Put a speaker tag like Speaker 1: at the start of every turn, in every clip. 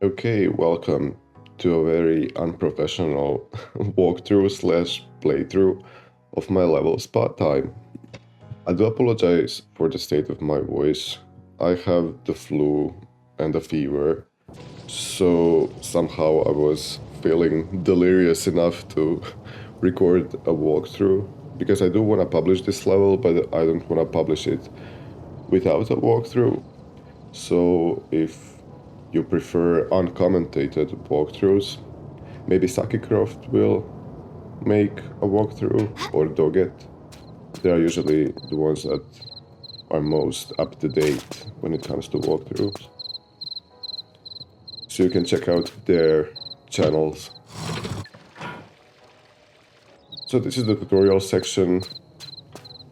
Speaker 1: Okay, welcome to a very unprofessional walkthrough slash playthrough of my level spot time. I do apologize for the state of my voice. I have the flu and a fever, so somehow I was feeling delirious enough to record a walkthrough because I do want to publish this level, but I don't want to publish it without a walkthrough. So if you prefer uncommentated walkthroughs, maybe Sakicroft will make a walkthrough, or Doggett. They are usually the ones that are most up to date when it comes to walkthroughs. So you can check out their channels. So this is the tutorial section.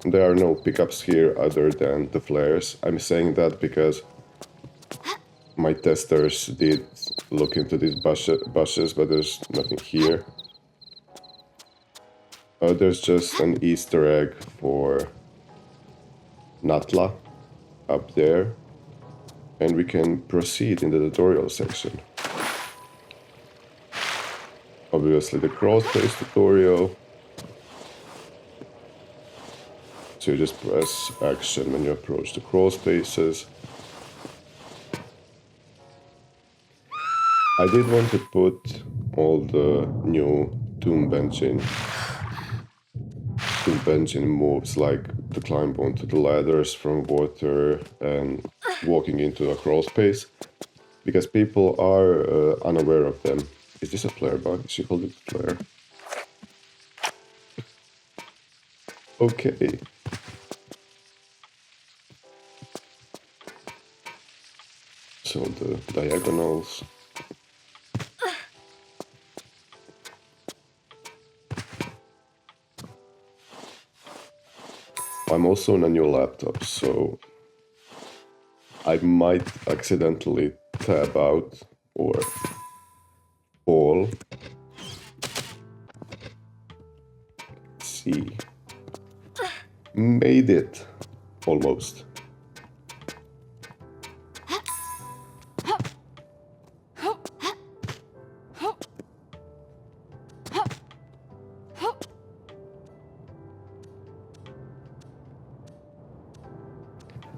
Speaker 1: There are no pickups here other than the flares. I'm saying that because my testers did look into these bushes, but there's nothing here. There's just an Easter egg for Natla up there, and we can proceed in the tutorial section. Obviously the crawl space tutorial. So you just press action when you approach the crawl spaces. I did want to put all the new Tomb Engine moves, like the climb onto the ladders from water and walking into a crawl space, because people are unaware of them. Is this a flare bug? Is she holding a flare? Okay. So the diagonals. I'm also on a new laptop, so I might accidentally tab out or fall. Let's see. Made it. Almost.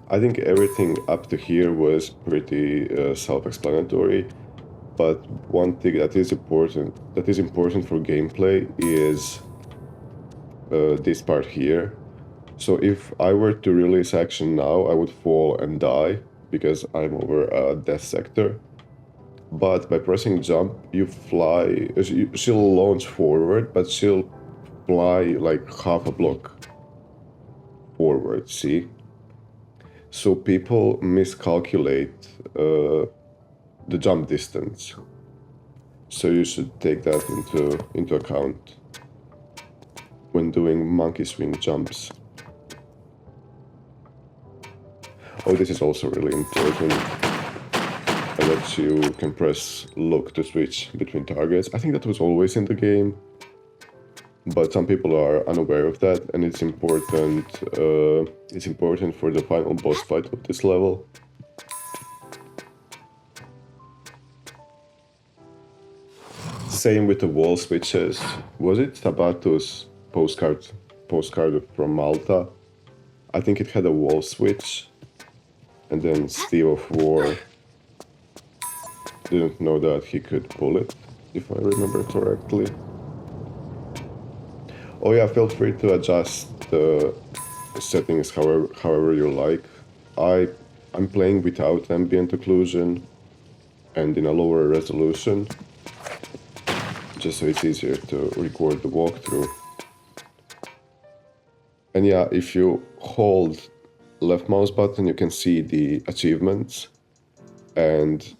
Speaker 1: I think everything up to here was pretty self-explanatory, but one thing that is important for gameplay is this part here. So if I were to release action now, I would fall and die because I'm over a death sector. But by pressing jump, you fly. She'll launch forward, but she'll fly like half a block forward. See? So people miscalculate the jump distance. So you should take that into account when doing monkey swing jumps. Oh, this is also really important. That you can press look to switch between targets. I think that was always in the game, but some people are unaware of that, and it's important. It's important for the final boss fight of this level. Same with the wall switches. Was it Tabato's postcard from Malta? I think it had a wall switch, and then Steve of War didn't know that he could pull it, if I remember correctly. Oh yeah, feel free to adjust the settings however you like. I'm playing without ambient occlusion and in a lower resolution, just so it's easier to record the walkthrough. And yeah, if you hold left mouse button, you can see the achievements, and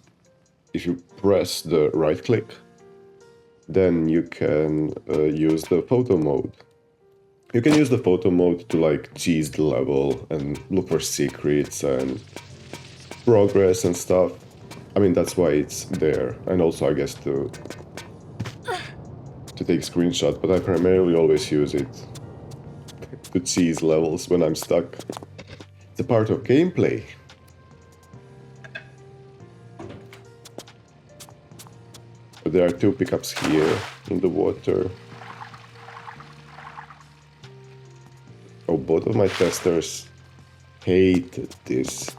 Speaker 1: if you press the right click, then you can use the photo mode. You can use the photo mode to like cheese the level and look for secrets and progress and stuff. I mean, that's why it's there, and also I guess to take screenshots, but I primarily always use it to cheese levels when I'm stuck. It's a part of gameplay. there are 2 pickups here in the water. Oh, both of my testers hated this.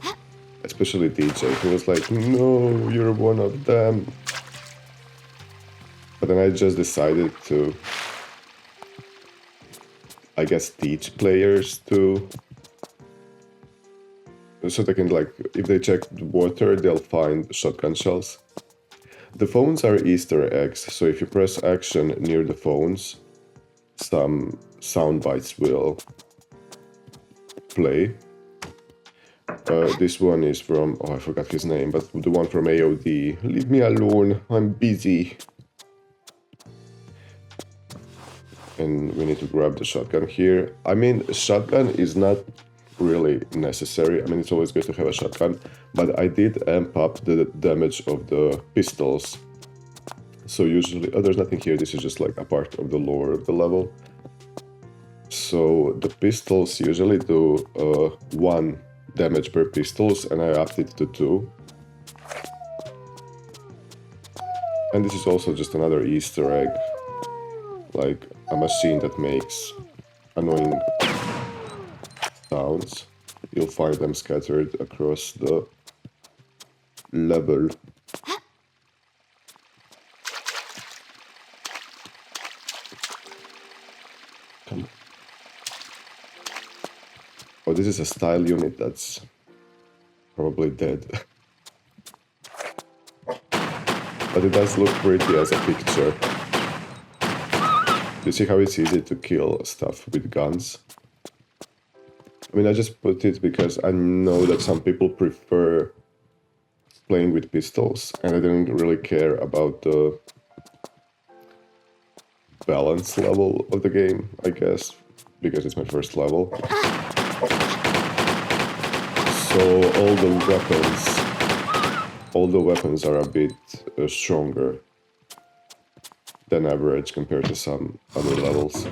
Speaker 1: Especially DJ. He was like, no, you're one of them. But then I just decided to, I guess, teach players to, so they can, like, if they check the water, they'll find shotgun shells. The phones are Easter eggs, so if you press action near the phones, some sound bites will play. This one is from, oh, I forgot his name, but the one from AOD. Leave me alone, I'm busy. And we need to grab the shotgun here. I mean, shotgun is not really necessary. I mean, it's always good to have a shotgun, but I did amp up the damage of the pistols. So usually, oh, there's nothing here. This is just like a part of the lore of the level. So the pistols usually do 1 damage per pistols, and I upped it to 2. And this is also just another Easter egg, like a machine that makes annoying sounds. You'll find them scattered across the level. Come on. Oh, this is a style unit that's probably dead. But it does look pretty as a picture. You see how it's easy to kill stuff with guns? I mean, I just put it because I know that some people prefer playing with pistols, and I didn't really care about the balance level of the game, I guess, because it's my first level. So all the weapons are a bit stronger than average compared to some other levels.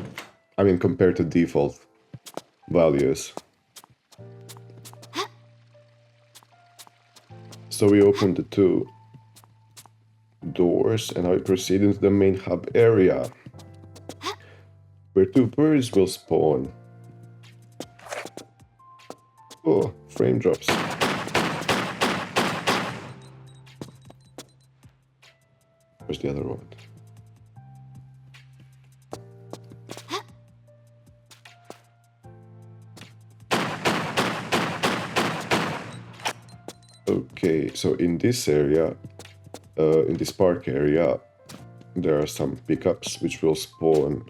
Speaker 1: I mean, compared to default values. So we opened the 2 doors, and I proceed into the main hub area, where 2 birds will spawn. Oh, frame drops. Where's the other one? Okay, so in this area, in this park area, there are some pickups which will spawn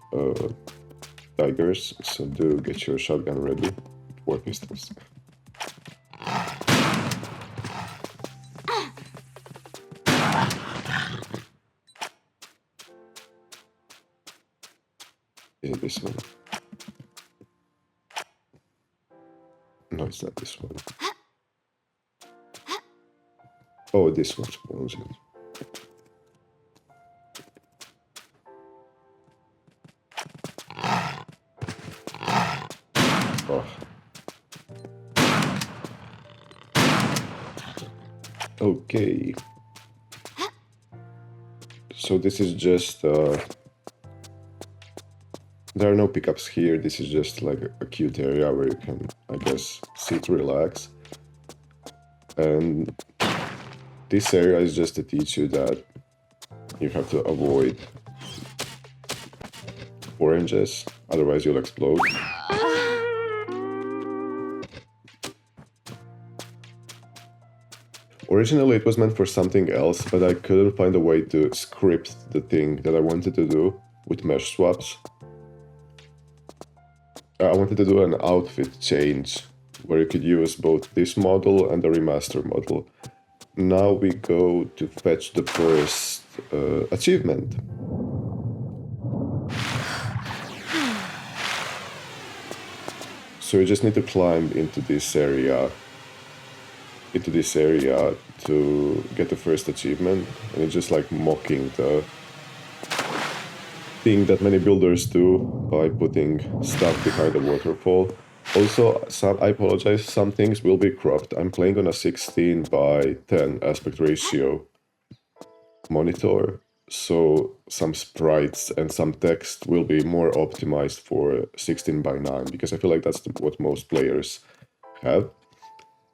Speaker 1: tigers, so do get your shotgun ready, or pistols. Is it this one? No, it's not this one. Oh, this one spawns it. Oh. Okay. So this is just there are no pickups here. This is just like a cute area where you can, I guess, sit, relax. And this area is just to teach you that you have to avoid oranges, otherwise you'll explode. Originally it was meant for something else, but I couldn't find a way to script the thing that I wanted to do with mesh swaps. I wanted to do an outfit change where you could use both this model and the remaster model. Now we go to fetch the first achievement. So you just need to climb into this area to get the first achievement, and it's just like mocking the thing that many builders do by putting stuff behind the waterfall. Also, I apologize, some things will be cropped. I'm playing on a 16:10 aspect ratio monitor, so some sprites and some text will be more optimized for 16:9, because I feel like that's what most players have.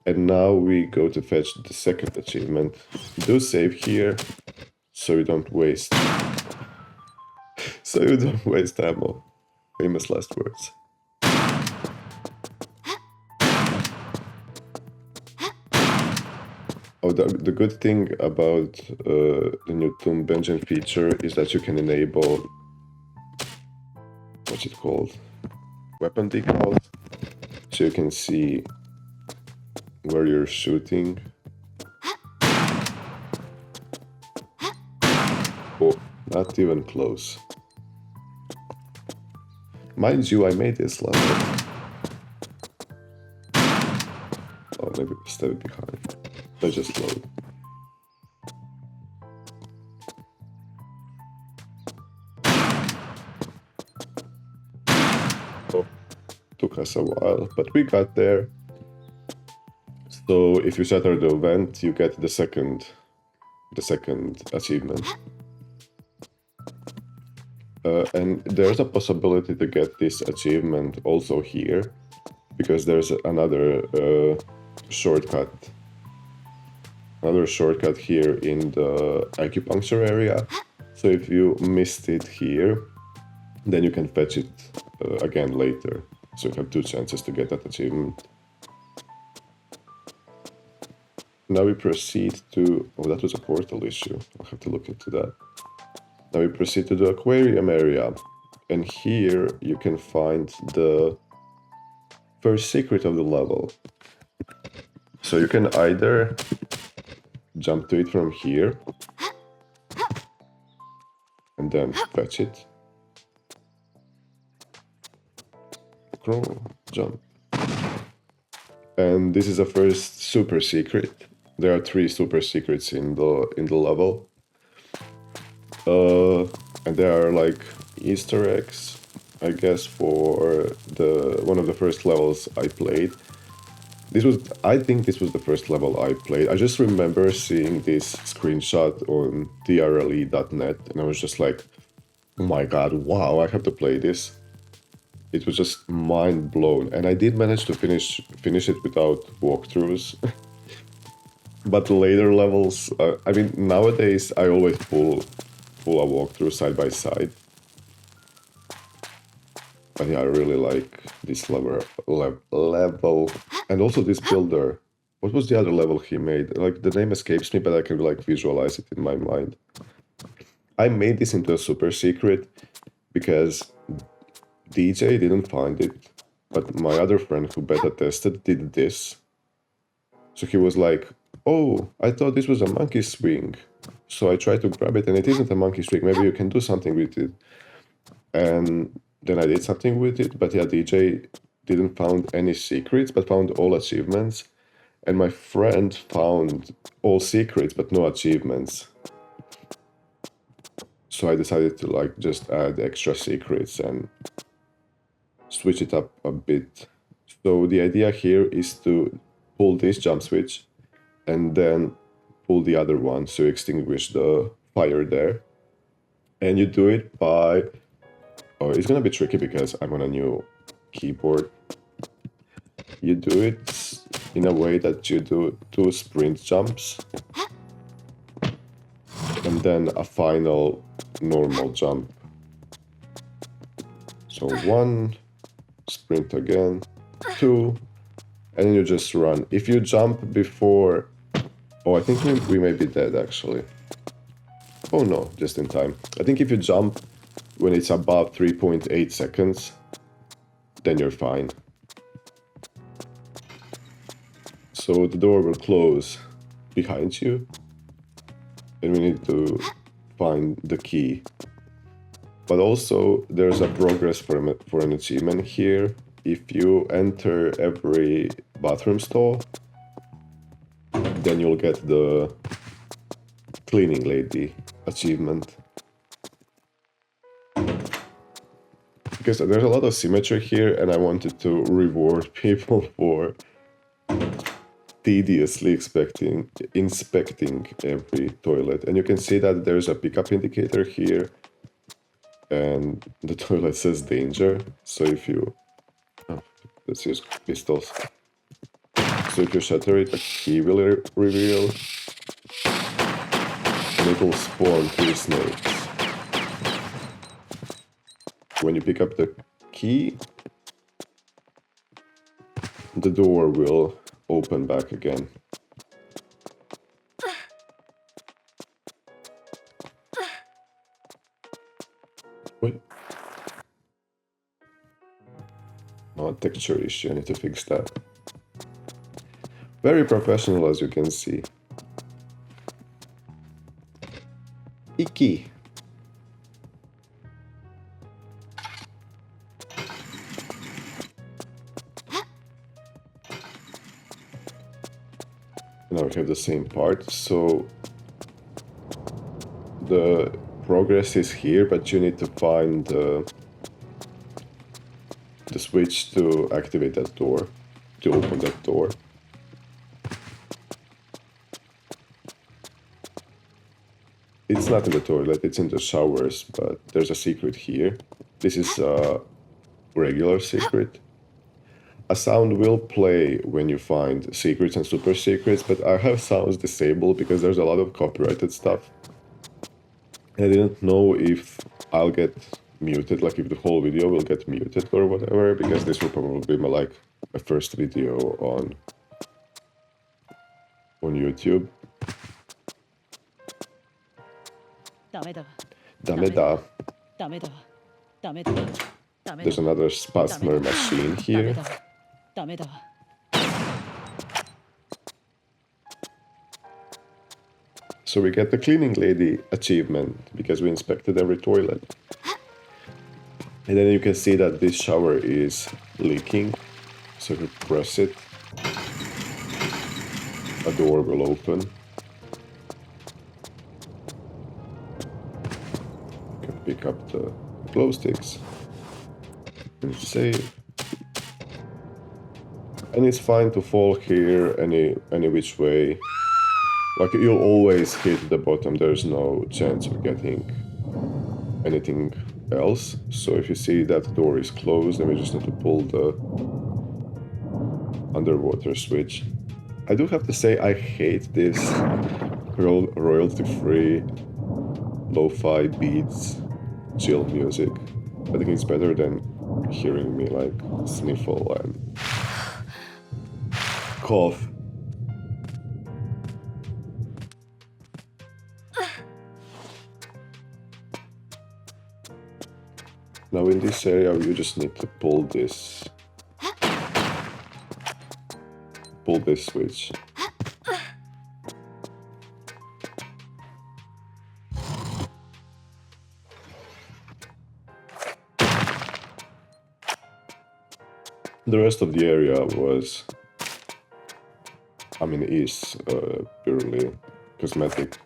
Speaker 1: And now we go to fetch the second achievement. Do save here, so you don't waste ammo. Famous last words. Oh, the good thing about the new Tomb Engine feature is that you can enable, what's it called? Weapon decals. So you can see where you're shooting. Oh, not even close. Mind you, I made this level. Oh, maybe step behind. Let's just load. Oh, took us a while, but we got there. So if you shatter the vent, you get the second achievement. And there's a possibility to get this achievement also here, because there's another shortcut here in the acupuncture area. So if you missed it here, then you can fetch it again later. So you have 2 chances to get that achievement. Now we proceed to... Oh, that was a portal issue. I'll have to look into that. Now we proceed to the aquarium area. And here you can find the first secret of the level. So you can either jump to it from here and then fetch it. Crawl, jump. And this is the first super secret. There are 3 super secrets in the level. And there are like Easter eggs, I guess, for one of the first levels I played. I think this was the first level I played. I just remember seeing this screenshot on TRLE.net, and I was just like, oh my god, wow, I have to play this. It was just mind blown, and I did manage to finish it without walkthroughs. But the later levels, I mean, nowadays I always pull a walkthrough side by side. But yeah, I really like this level. And also this builder. What was the other level he made? Like, the name escapes me, but I can like visualize it in my mind. I made this into a super secret because DJ didn't find it, but my other friend who beta tested did this. So he was like, oh, I thought this was a monkey swing. So I tried to grab it, and it isn't a monkey swing. Maybe you can do something with it. And then I did something with it, but yeah, DJ didn't found any secrets, but found all achievements. And my friend found all secrets, but no achievements. So I decided to like just add extra secrets and switch it up a bit. So the idea here is to pull this jump switch and then pull the other one, so you extinguish the fire there. And you do it by... Oh, it's gonna be tricky because I'm on a new keyboard. You do it in a way that you do 2 sprint jumps and then a final normal jump. So 1, sprint again, 2, and then you just run. If you jump before... Oh, I think we may be dead actually. Oh no, just in time. I think if you jump when it's above 3.8 seconds, then you're fine. So the door will close behind you, and we need to find the key. But also, there's a progress for an achievement here. If you enter every bathroom stall, then you'll get the cleaning lady achievement. Because there's a lot of symmetry here, and I wanted to reward people for tediously inspecting every toilet. And you can see that there's a pickup indicator here, and the toilet says danger. So if you... Oh, let's use pistols. So if you shatter it, a key will reveal, and it will spawn 3 snakes. When you pick up the key, the door will open back again. Wait. Oh, a texture issue, I need to fix that. Very professional, as you can see. Icky. Now we have the same part, so the progress is here, but you need to find the switch to activate that door, to open that door. It's not in the toilet, it's in the showers, but there's a secret here. This is a regular secret. A sound will play when you find secrets and super secrets, but I have sounds disabled because there's a lot of copyrighted stuff. And I didn't know if I'll get muted, like if the whole video will get muted or whatever, because this will probably be my first video on YouTube. Dameda. There's another spasmer machine here. So we get the cleaning lady achievement because we inspected every toilet. And then you can see that this shower is leaking. So if you press it, a door will open. You can pick up the glow sticks and save. And it's fine to fall here any which way. Like, you'll always hit the bottom, there's no chance of getting anything else. So if you see that door is closed, then we just need to pull the underwater switch. I do have to say, I hate this royalty-free lo-fi beats chill music. I think it's better than hearing me like sniffle and cough. Now in this area you just need to pull this switch. The rest of the area was, is purely cosmetic.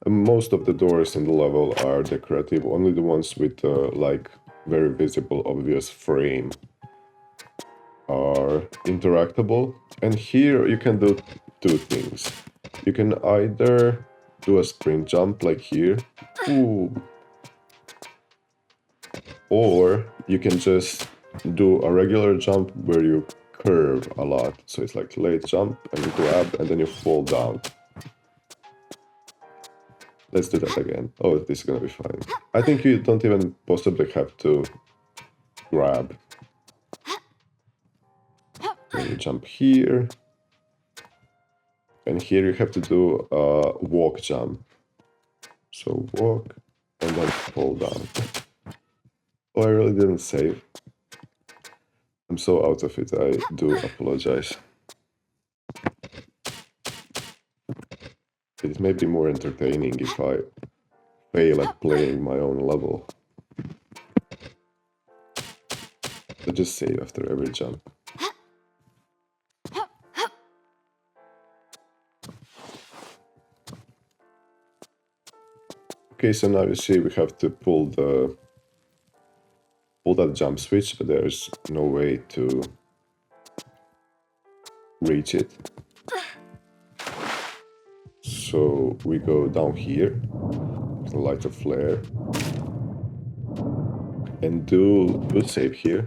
Speaker 1: Most of the doors in the level are decorative, only the ones with very visible, obvious frame are interactable. And here you can do 2 things. You can either do a sprint jump like here, or you can just do a regular jump where you curve a lot. So it's like late jump and you grab and then you fall down. Let's do that again. Oh, this is gonna be fine. I think you don't even possibly have to grab. Then you jump here. And here you have to do a walk jump. So walk and then fall down. Oh, I really didn't save. I'm so out of it, I do apologize. It may be more entertaining if I fail at playing my own level. But just save after every jump. Okay, so now you see we have to pull that jump switch, but there's no way to reach it. So we go down here, light a flare, and do save here.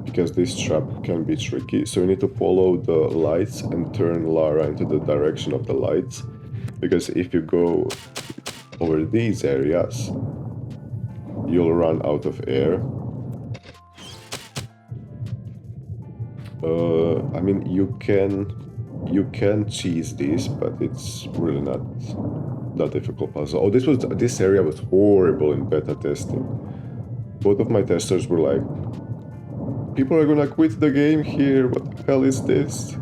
Speaker 1: Because this trap can be tricky, so you need to follow the lights and turn Lara into the direction of the lights, because if you go over these areas, you'll run out of air. I mean, you can cheese this, but it's really not that difficult puzzle. Oh, this area was horrible in beta testing. Both of my testers were like, people are gonna quit the game here, what the hell is this?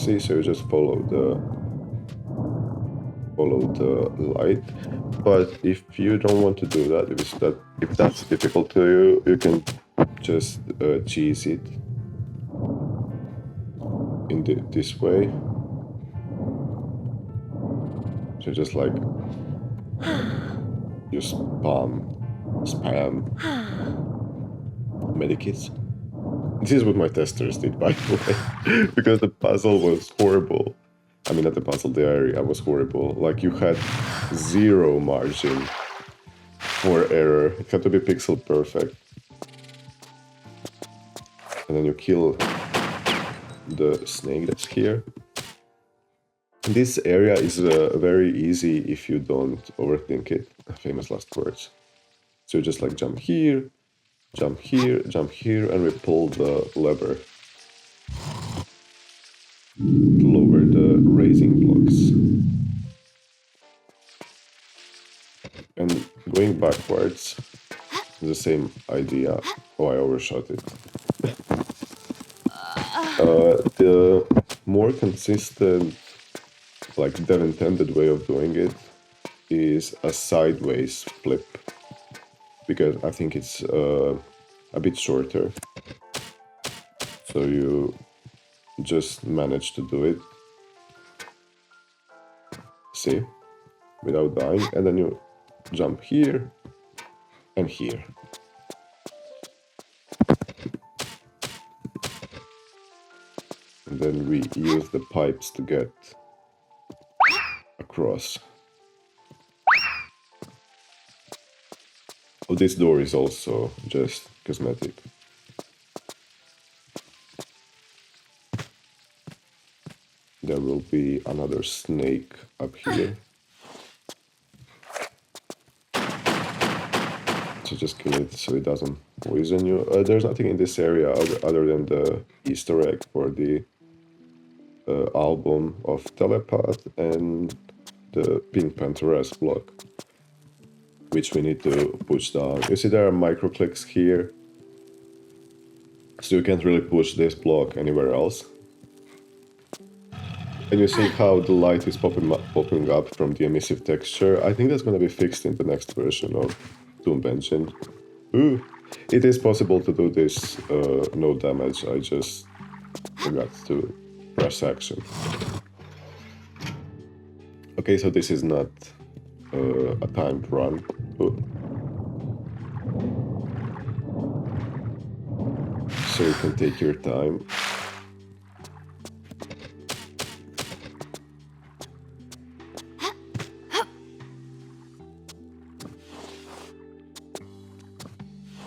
Speaker 1: See, so you just follow the light. But if you don't want to do that, if that's difficult to you, you can just cheese it in this way. So just like you spam medikits. This is what my testers did, by the way, because the puzzle was horrible. I mean, not the puzzle, the area was horrible. Like, you had zero margin for error. It had to be pixel perfect. And then you kill the snake that's here. This area is very easy if you don't overthink it. Famous last words. So you just like jump here, jump here, jump here, and we pull the lever to lower the raising blocks. And going backwards is the same idea. Oh, I overshot it. The more consistent, like dev-intended way of doing it is a sideways flip, because I think it's a bit shorter. So you just manage to do it, see, without dying, and then you jump here and here. And then we use the pipes to get across. Oh, this door is also just cosmetic. There will be another snake up here. So just kill it so it doesn't poison you. There's nothing in this area other than the Easter egg for the album of Telepath and the Pink Pantheress block, which we need to push down. You see there are micro clicks here, so you can't really push this block anywhere else. And you see how the light is popping up from the emissive texture. I think that's going to be fixed in the next version of Tomb Engine. Ooh, it is possible to do this no damage. I just forgot to press action. Okay, so this is not a timed run. Ooh. So you can take your time.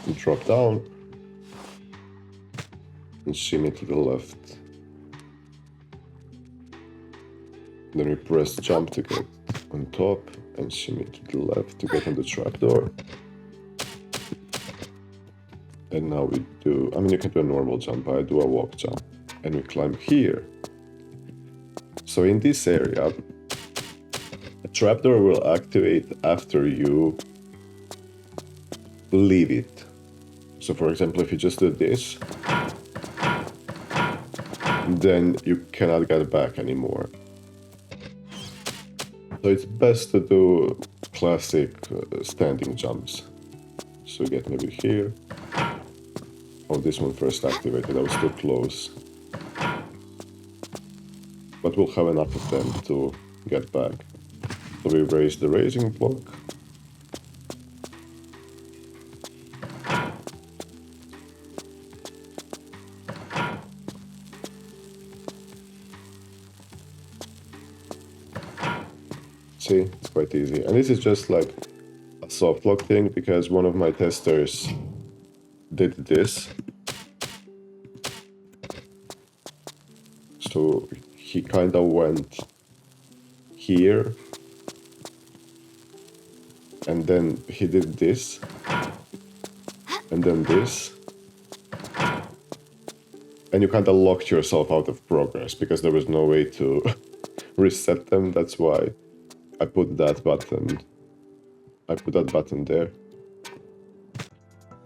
Speaker 1: You drop down and shimmy to the left. Then we press jump to get on top and shimmy to the left to get on the trapdoor. And now we do, I mean, you can do a normal jump, but I do a walk jump. And we climb here. So in this area, a trapdoor will activate after you leave it. So for example, if you just do this, then you cannot get back anymore. So it's best to do classic standing jumps. So get maybe here. Oh, this one first activated, I was too close. But we'll have enough of them to get back. So we raise the raising block. see, it's quite easy. And this is just like a soft lock thing because one of my testers did this. So he kind of went here and then he did this and then this, and you kind of locked yourself out of progress because there was no way to reset them. That's why I put that button. I put that button there.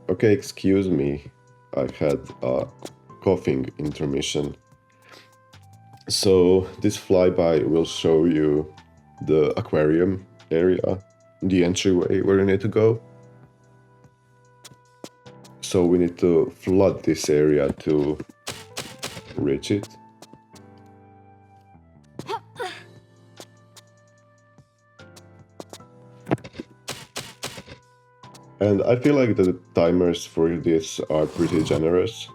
Speaker 1: Okay, excuse me. I had a coughing intermission. So this flyby will show you the aquarium area, the entryway where you need to go. So we need to flood this area to reach it. And I feel like the timers for this are pretty generous.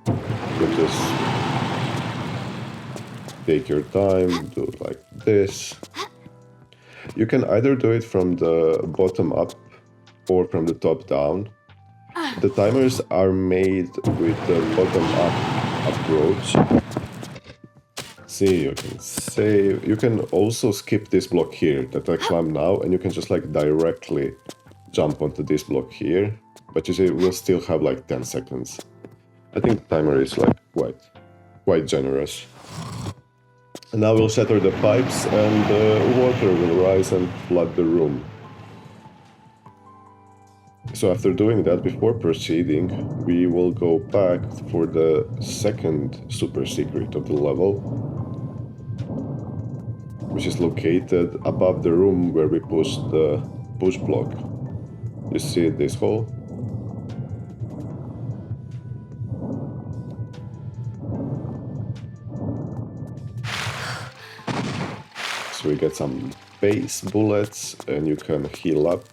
Speaker 1: You just take your time, do it like this. You can either do it from the bottom up or from the top down. The timers are made with the bottom up approach. See, you can save. You can also skip this block here that I climb now, and you can just like directly jump onto this block here. But you see, we'll still have like 10 seconds. I think the timer is like quite generous. And now we'll shatter the pipes and the water will rise and flood the room. So after doing that, before proceeding, we will go back for the second super secret of the level, which is located above the room where we pushed the push block. You see this hole? So we get some base bullets and you can heal up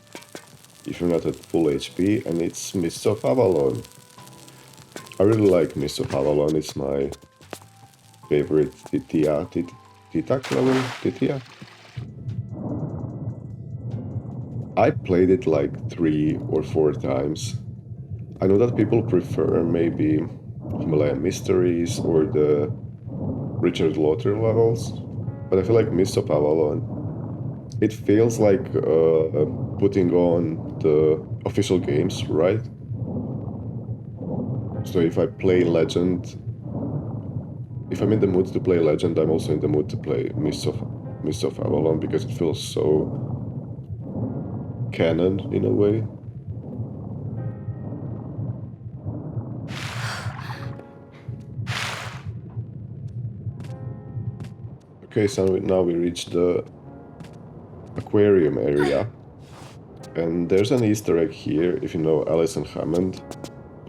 Speaker 1: if you're not at full HP, and it's Mists of Avalon. I really like Mists of Avalon, it's my favorite Titak level? Titia? I played it like 3 or 4 times. I know that people prefer maybe Himalayan Mysteries or the Richard Lauter levels, but I feel like Mists of Avalon, it feels like putting on the official games, right? So if I play Legend, if I'm in the mood to play Legend, I'm also in the mood to play Mists of Avalon because it feels so canon in a way. Okay, so now we reach the aquarium area, and there's an Easter egg here if you know Alison Hammond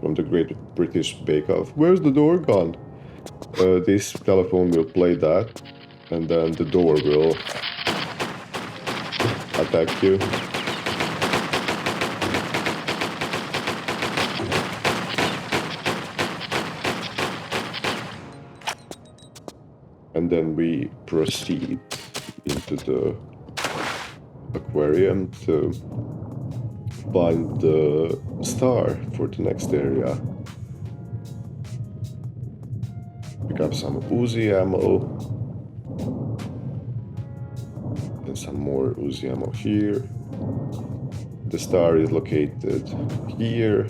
Speaker 1: from the Great British Bake Off. Where's the door gone? This telephone will play that, and then the door will attack you. And then we proceed into the aquarium to find the star for the next area. Pick up some Uzi ammo and some more Uzi ammo here. The star is located here.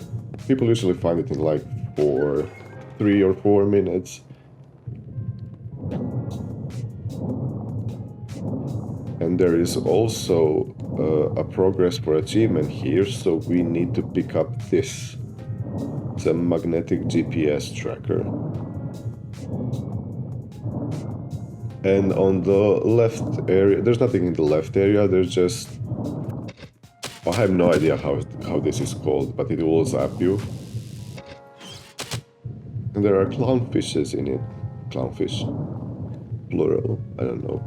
Speaker 1: People usually find it in like 3 or 4 minutes. And there is also a progress for achievement here, so we need to pick up this. It's a magnetic GPS tracker. And on the left area, there's nothing in the left area, there's just... I have no idea how this is called, but it will zap you. And there are clownfishes in it. Clownfish. Plural, I don't know.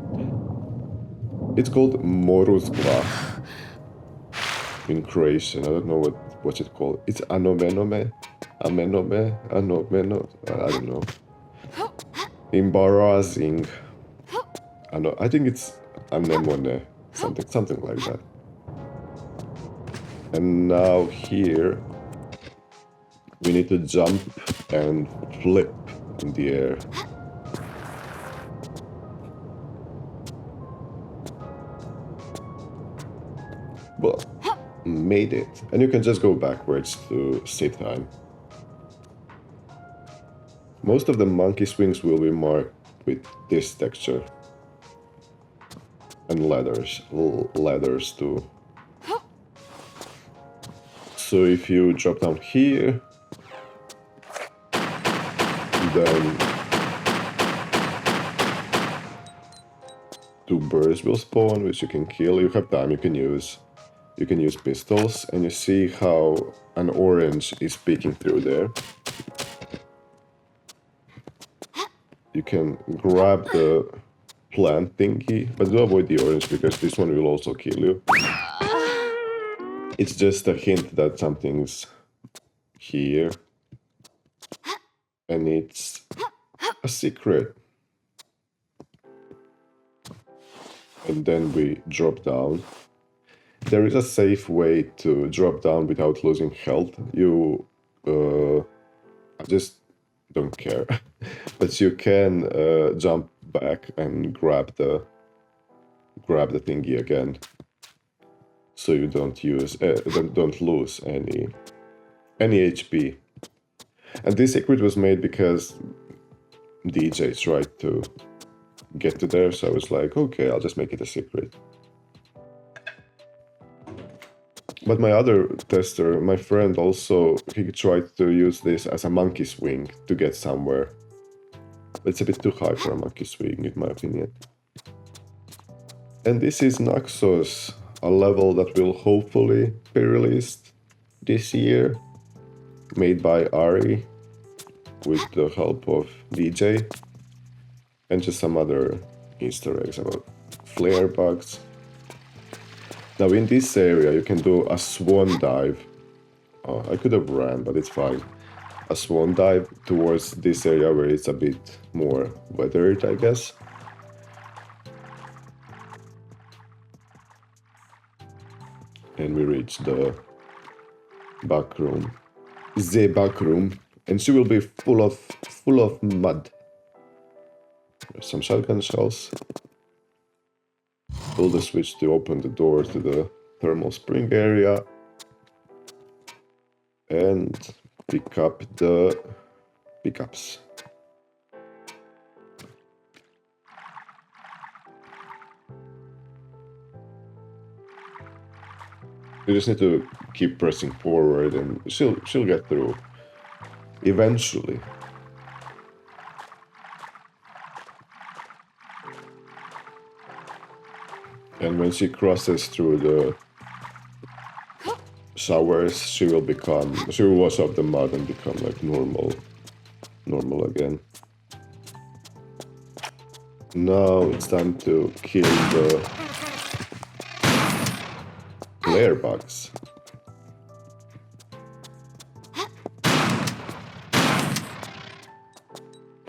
Speaker 1: It's called Moruskva in Croatian. I don't know what's it called. It's Anomenome, Amenome, Anomeno. I don't know. Embarrassing. I think it's Anemone. something like that. And now here we need to jump and flip in the air. Well, made it. And you can just go backwards to save time. Most of the monkey swings will be marked with this texture. And ladders too. So if you drop down here, then 2 birds will spawn, which you can kill. You have time, you can use pistols, and you see how an orange is peeking through there. You can grab the plant thingy, but do avoid the orange because this one will also kill you. It's just a hint that something's here. And it's a secret. And then we drop down. There is a safe way to drop down without losing health. You I just don't care. But you can jump back and grab the thingy again. So you don't lose any HP. And this secret was made because DJ tried to get to there, so I was like, okay, I'll just make it a secret. But my other tester, my friend also, he tried to use this as a monkey swing to get somewhere. But it's a bit too high for a monkey swing, in my opinion. And this is Naxos, a level that will hopefully be released this year, made by Ari, with the help of DJ, and just some other Easter eggs about flare bugs. Now in this area you can do a swan dive. I could have ran, but it's fine. A swan dive towards this area where it's a bit more weathered, I guess. And we reach the back room. The back room. And she will be full of mud. There's some shotgun shells. Pull the switch to open the door to the thermal spring area. And pick up the pickups. You just need to keep pressing forward and she'll get through. Eventually. And when she crosses through the showers, she will wash off the mud and become like normal again. Now it's time to kill the flare bugs.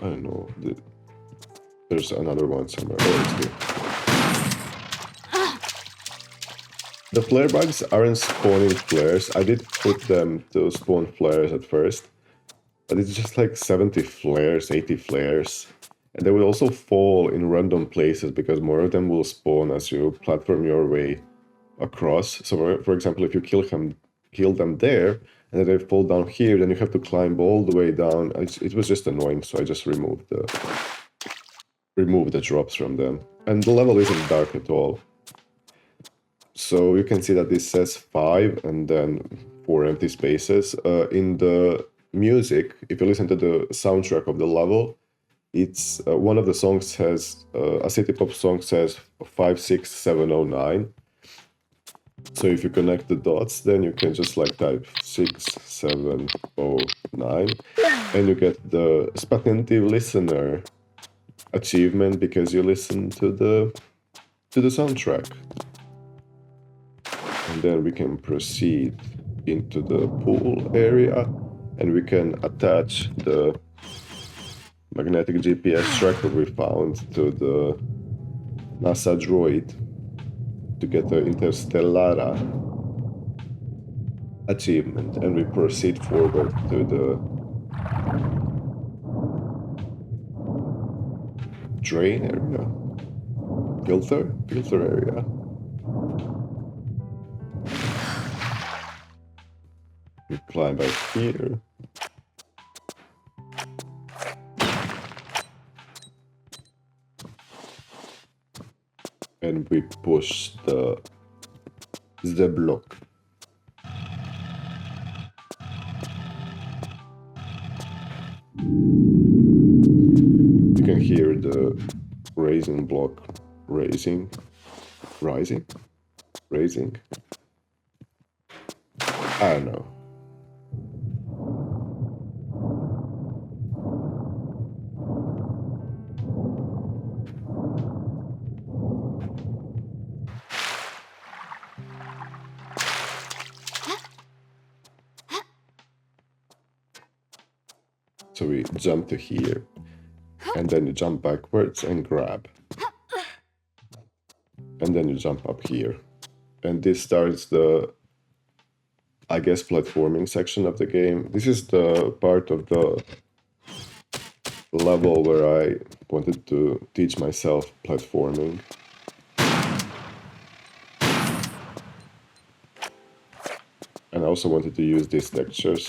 Speaker 1: I don't know. There's another one somewhere. Oh, it's here. The flare bugs aren't spawning flares. I did put them to spawn flares at first, but it's just like 70 flares, 80 flares. And they will also fall in random places because more of them will spawn as you platform your way across. So for example, if you kill them there, and then they fall down here, then you have to climb all the way down. It was just annoying, so I just removed the drops from them. And the level isn't dark at all. So you can see that this says 5 and then 4 empty spaces. In the music, if you listen to the soundtrack of the level, it's one of the songs says, a city pop song says 56709. So if you connect the dots, then you can just like type 6709 and you get the Spattentive listener achievement because you listen to the soundtrack. And then we can proceed into the pool area and we can attach the magnetic GPS tracker we found to the NASA droid to get the Interstellara achievement, and we proceed forward to the drain area, filter area. We climb back here. And we push the block. You can hear the raising block rising. I don't know. So we jump to here, and then you jump backwards and grab. And then you jump up here. And this starts the, I guess, platforming section of the game. This is the part of the level where I wanted to teach myself platforming. And I also wanted to use these textures.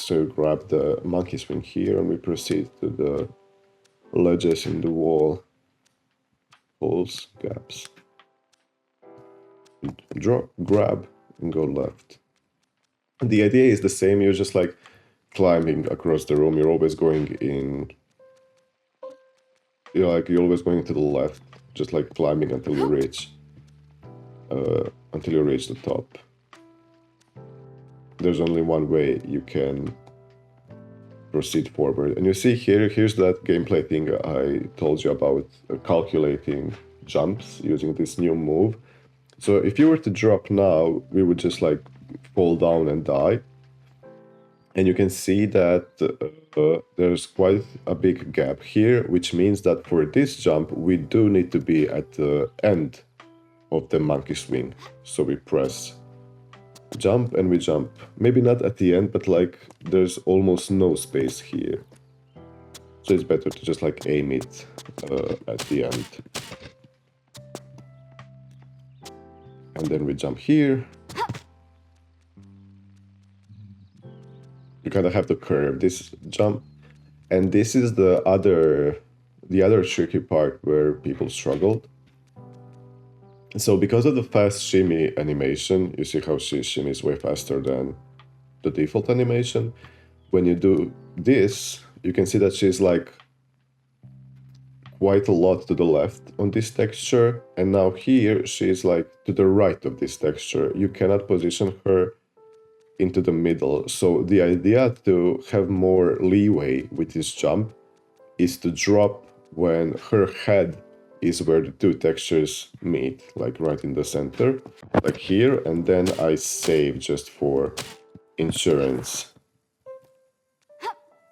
Speaker 1: So grab the monkey swing here, and we proceed to the ledges in the wall, holes, gaps. Drop, grab, and go left. And the idea is the same. You're just like climbing across the room. You're always going in. You're always going to the left, just like climbing until you reach the top. There's only one way you can proceed forward. And you see here's that gameplay thing I told you about, calculating jumps using this new move. So if you were to drop now, we would just like fall down and die. And you can see that there's quite a big gap here, which means that for this jump, we do need to be at the end of the monkey swing. So we press jump and we jump. Maybe not at the end, but like there's almost no space here. So it's better to just like aim it at the end. And then we jump here. You kind of have to curve this jump. And this is the other tricky part where people struggled. So because of the fast shimmy animation, you see how she shimmies way faster than the default animation. When you do this, you can see that she's like quite a lot to the left on this texture. And now here, she's like to the right of this texture. You cannot position her into the middle. So the idea to have more leeway with this jump is to drop when her head is where the two textures meet, like right in the center, like here, and then I save just for insurance.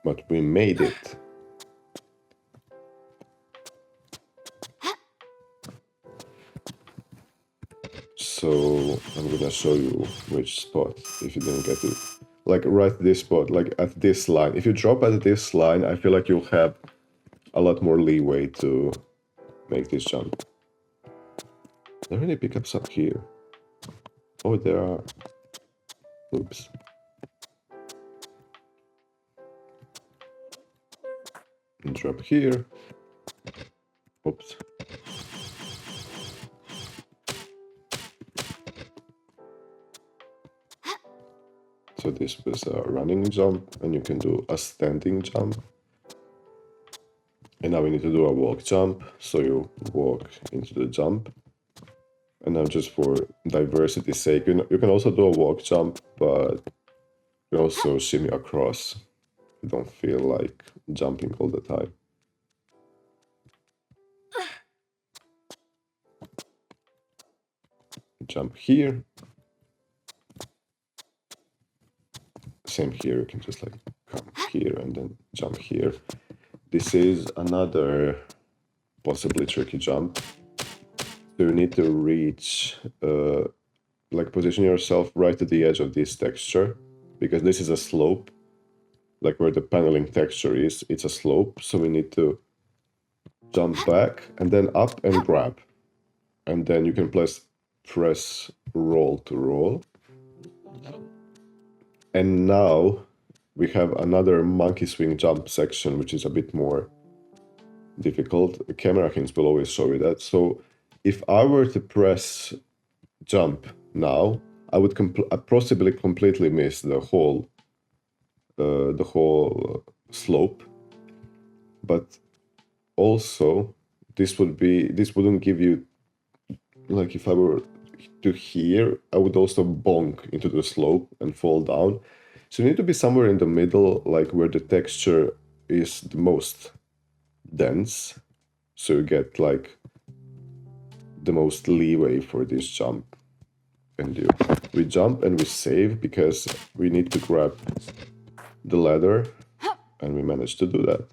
Speaker 1: But we made it. So I'm gonna show you which spot, if you didn't get it. Like right this spot, like at this line. If you drop at this line, I feel like you'll have a lot more leeway to make this jump. Are there any pickups up here? Oh, there are. Oops. And drop here. Oops. So this was a running jump, and you can do a standing jump. And now we need to do a walk jump, so you walk into the jump. And now just for diversity's sake, you can also do a walk jump, but you can also shimmy across. You don't feel like jumping all the time. Jump here. Same here, you can just like come here and then jump here. This is another possibly tricky jump. So you need to reach, like position yourself right at the edge of this texture, because this is a slope, like where the paneling texture is, it's a slope. So we need to jump back and then up and grab. And then you can press roll to roll. And now we have another monkey swing jump section, which is a bit more difficult. The camera hints will always show you that. So if I were to press jump now, I would possibly completely miss the whole slope. But also this wouldn't give you, like if I were to here, I would also bonk into the slope and fall down. So you need to be somewhere in the middle, like where the texture is the most dense, so you get like the most leeway for this jump. And we jump and we save because we need to grab the ladder, and we managed to do that.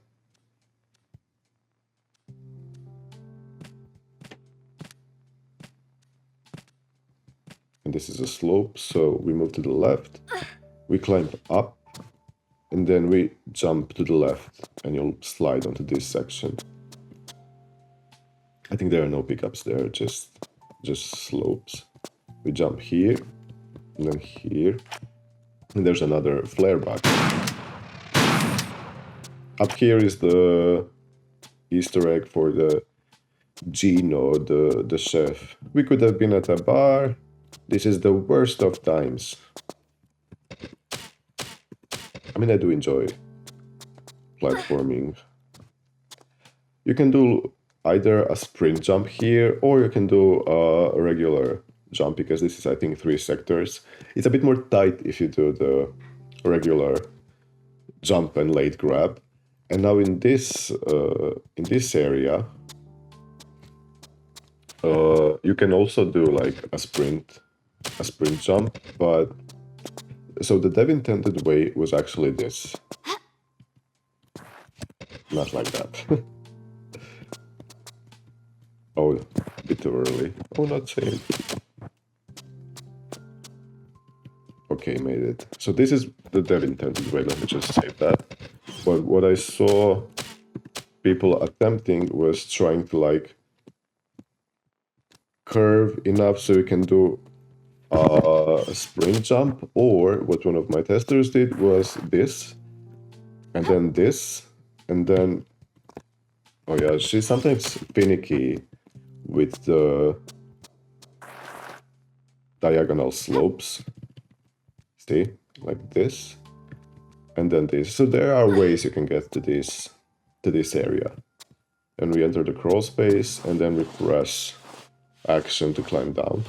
Speaker 1: And this is a slope, so we move to the left, we climb up, and then we jump to the left, and you'll slide onto this section. I think there are no pickups there, just slopes. We jump here, and then here, and there's another flare back. Up here is the Easter egg for the Gino, the chef. We could have been at a bar. This is the worst of times. I mean, I do enjoy platforming. You can do either a sprint jump here, or you can do a regular jump, because this is, I think, 3 sectors. It's a bit more tight if you do the regular jump and late grab. And now in this area, you can also do like a sprint jump, but so the dev intended way was actually this, not like that. Oh, a bit too early. Oh, not saying. Okay, made it. So this is the dev intended way. Let me just save that. But what I saw people attempting was trying to like curve enough so you can do a sprint jump, or what one of my testers did was this, and then this, and then, oh yeah, she's sometimes finicky with the diagonal slopes. See, like this, and then this. So there are ways you can get to this area. And we enter the crawl space, and then we press action to climb down.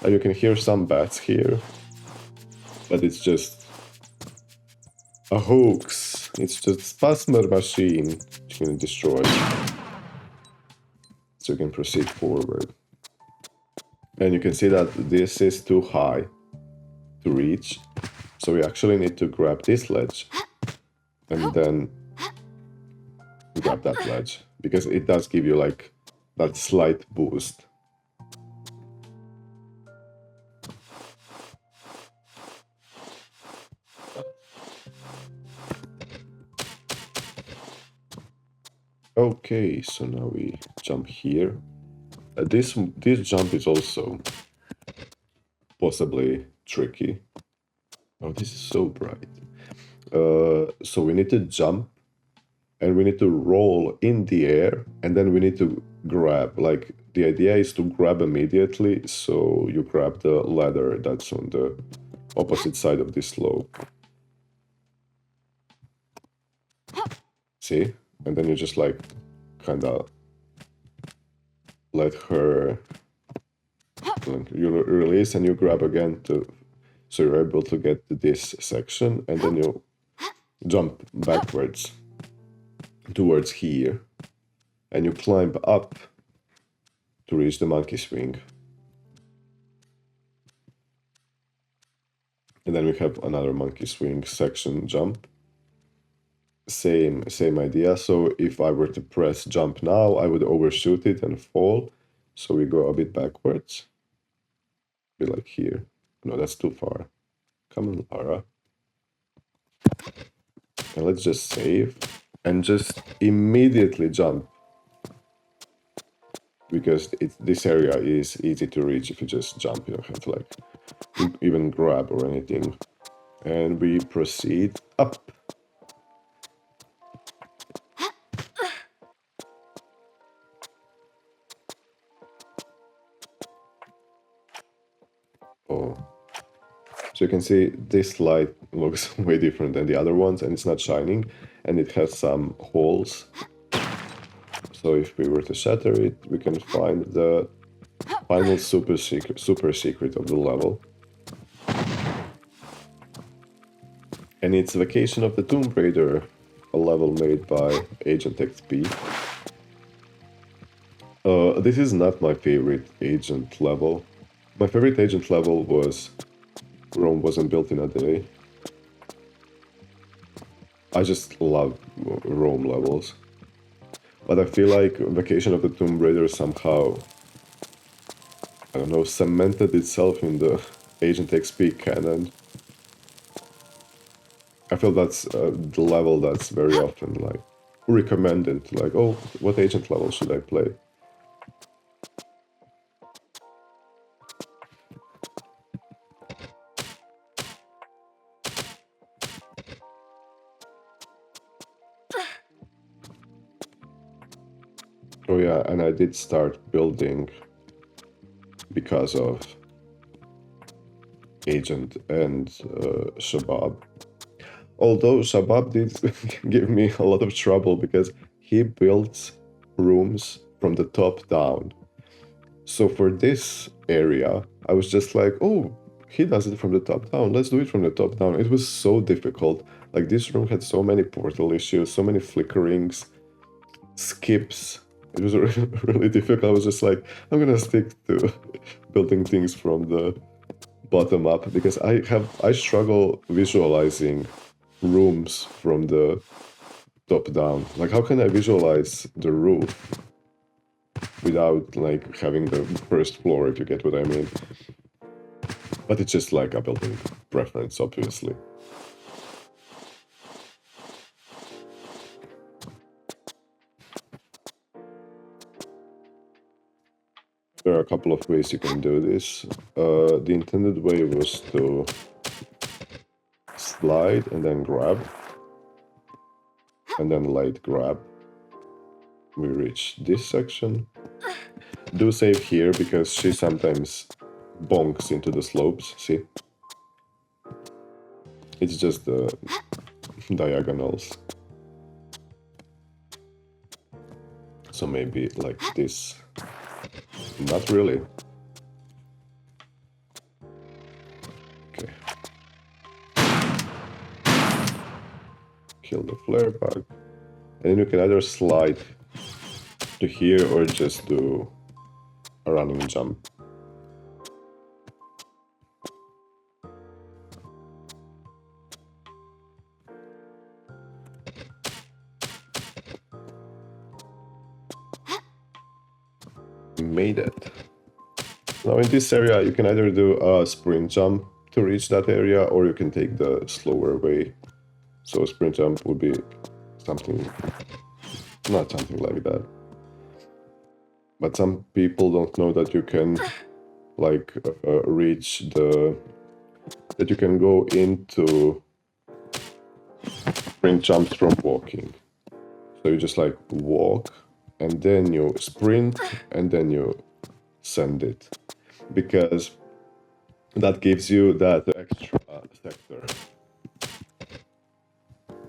Speaker 1: And you can hear some bats here, but it's just a hoax. It's just spasmer machine which can destroy. So you can proceed forward. And you can see that this is too high to reach. So we actually need to grab this ledge and then grab that ledge, because it does give you like that slight boost. Okay, so now we jump here. This jump is also possibly tricky. Oh, this is so bright. So we need to jump, and we need to roll in the air, and then we need to grab. Like, the idea is to grab immediately, so you grab the ladder that's on the opposite side of this slope. See? And then you just like kind of let her, you release and you grab again so you're able to get to this section, and then you jump backwards towards here, and you climb up to reach the monkey swing. And then we have another monkey swing section jump. same idea. So if I were to press jump now, I would overshoot it and fall. So we go a bit backwards. Be like here. No, that's too far. Come on, Lara. And let's just save and just immediately jump. Because this area is easy to reach if you just jump. You don't have to like even grab or anything. And we proceed up. Oh. So you can see this light looks way different than the other ones, and it's not shining, and it has some holes. So if we were to shatter it, we can find the final super secret of the level. And it's Vacation of the Tomb Raider, a level made by Agent XP. This is not my favorite agent level. My favorite agent level was Rome Wasn't Built in a Day. I just love Rome levels. But I feel like Vacation of the Tomb Raider somehow, I don't know, cemented itself in the Agent XP canon. I feel that's the level that's very often like recommended. Like, oh, what agent level should I play? Oh yeah, and I did start building because of Agent and Shabab. Although Shabab did give me a lot of trouble because he built rooms from the top down. So for this area, I was just like, oh, he does it from the top down. Let's do it from the top down. It was so difficult. Like this room had so many portal issues, so many flickerings, skips. It was really, really difficult. I was just like, I'm gonna stick to building things from the bottom up because I struggle visualizing rooms from the top down. Like how can I visualize the roof without like having the first floor, if you get what I mean? But it's just like a building preference, obviously. There are a couple of ways you can do this. The intended way was to slide and then grab, and then light grab. We reach this section. Do save here because she sometimes bonks into the slopes, see? It's just the diagonals. So maybe like this. Not really. Okay. Kill the flare bug. And then you can either slide to here or just do a running jump. Made it. Now in this area you can either do a sprint jump to reach that area or you can take the slower way. So a sprint jump would be something, not something like that. But some people don't know that you can like reach the, that you can go into sprint jumps from walking. So you just like walk and then you sprint and then you send it. Because that gives you that extra sector.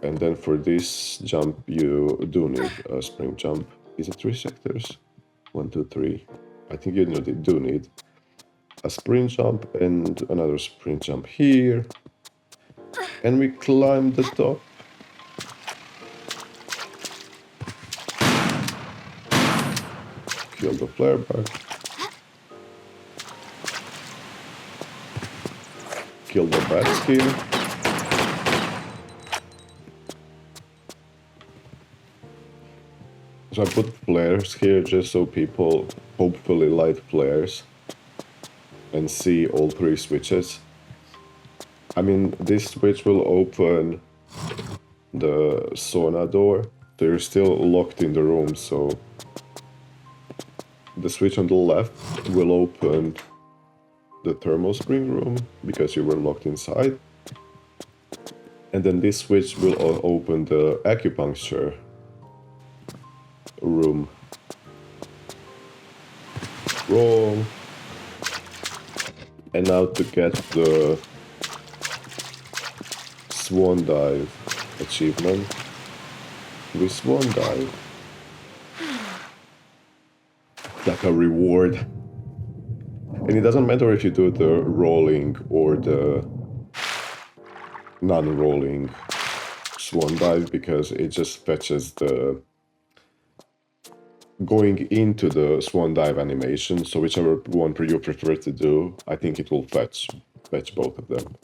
Speaker 1: And then for this jump, you do need a sprint jump. Is it 3 sectors? 1, 2, 3. I think you do need a sprint jump and another sprint jump here. And we climb the top. Kill the flare bug. Kill the bat skin. So I put flares here just so people hopefully light flares and see all 3 switches. I mean, this switch will open the sauna door. They're still locked in the room, so the switch on the left will open the thermal spring room because you were locked inside. And then this switch will open the acupuncture room. Wrong. And now to get the swan dive achievement, we swan dive. Like a reward. And it doesn't matter if you do the rolling or the non-rolling swan dive, because it just fetches the going into the swan dive animation. So whichever one you prefer to do, I think it will fetch both of them.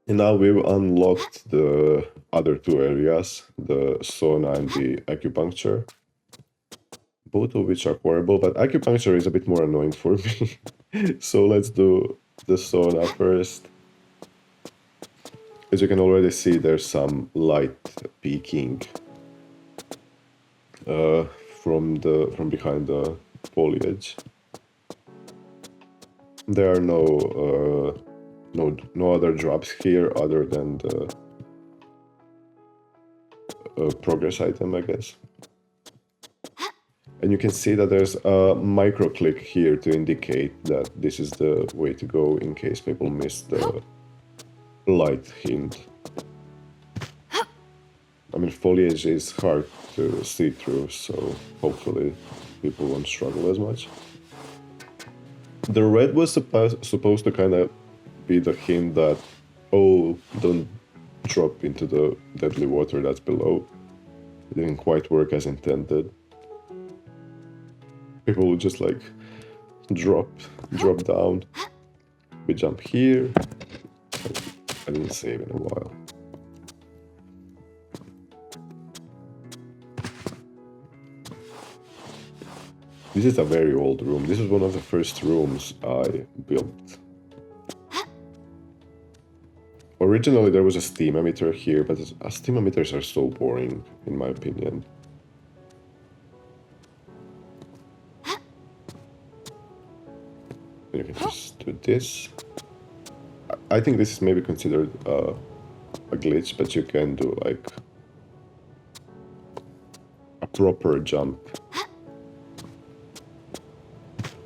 Speaker 1: And now we've unlocked the other 2 areas, the sauna and the acupuncture, both of which are horrible, but acupuncture is a bit more annoying for me. So let's do the sauna first. As you can already see, there's some light peeking from behind the foliage. There are no other drops here other than the progress item, I guess. And you can see that there's a micro click here to indicate that this is the way to go in case people miss the light hint. I mean, foliage is hard to see through, so hopefully people won't struggle as much. The red was supposed to kind of be the hint that, oh, don't drop into the deadly water that's below. It didn't quite work as intended. People would just like drop down. We jump here. I didn't save in a while. This is a very old room. This is one of the first rooms I built. Originally there was a steam emitter here, but steam emitters are so boring, in my opinion. You can just do this. I think this is maybe considered a glitch, but you can do like a proper jump.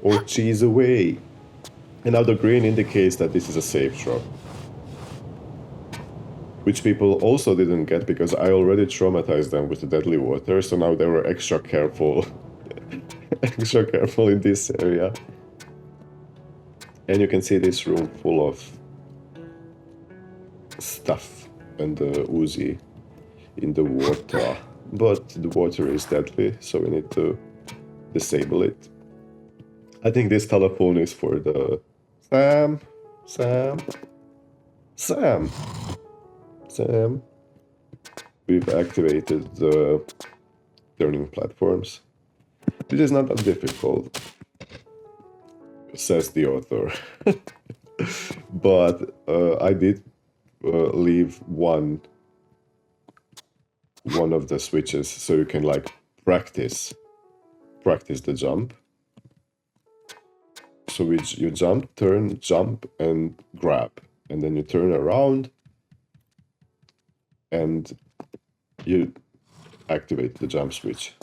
Speaker 1: Or cheese away. And now the green indicates that this is a safe drop. Which people also didn't get because I already traumatized them with the deadly water, so now they were extra careful. Extra careful in this area. And you can see this room full of stuff and the Uzi in the water. But the water is deadly, so we need to disable it. I think this telephone is for the... Sam. We've activated the turning platforms. This is not that difficult, says the author. But I did leave one of the switches so you can like practice the jump. So you jump, turn, jump, and grab, and then you turn around and you activate the jump switch.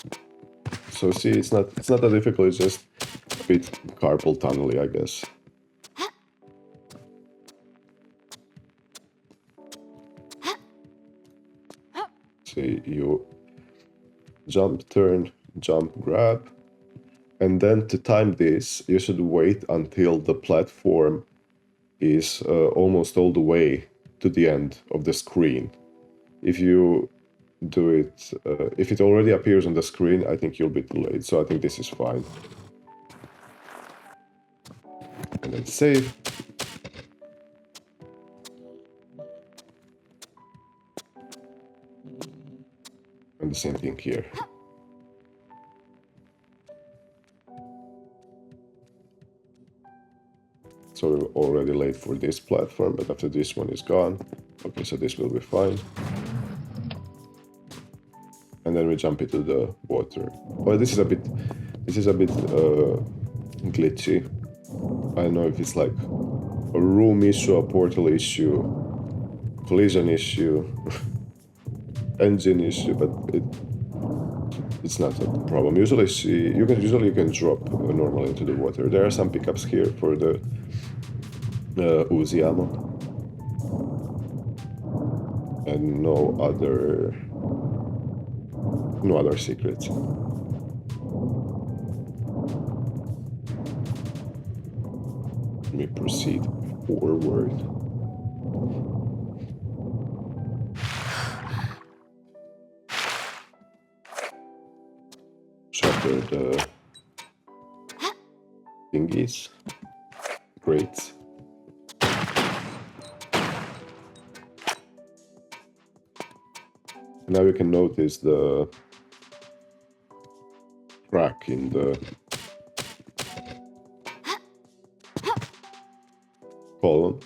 Speaker 1: So see, it's not that difficult. It's just a bit carpal tunnel-y, I guess. See, you jump, turn, jump, grab. And then to time this, you should wait until the platform is almost all the way to the end of the screen. If you do it, if it already appears on the screen, I think you'll be delayed. So I think this is fine. And then save. And the same thing here. So we're already late for this platform, but after this one is gone, okay, so this will be fine. And then we jump into the water. Well, this is a bit glitchy. I don't know if it's like a room issue, a portal issue, collision issue, engine issue, but it's not a problem. Usually you can drop normally into the water. There are some pickups here for the Uzi ammo, and no other secrets. Let me proceed forward. Shatter the thingies. Great. Now you can notice the crack in the column.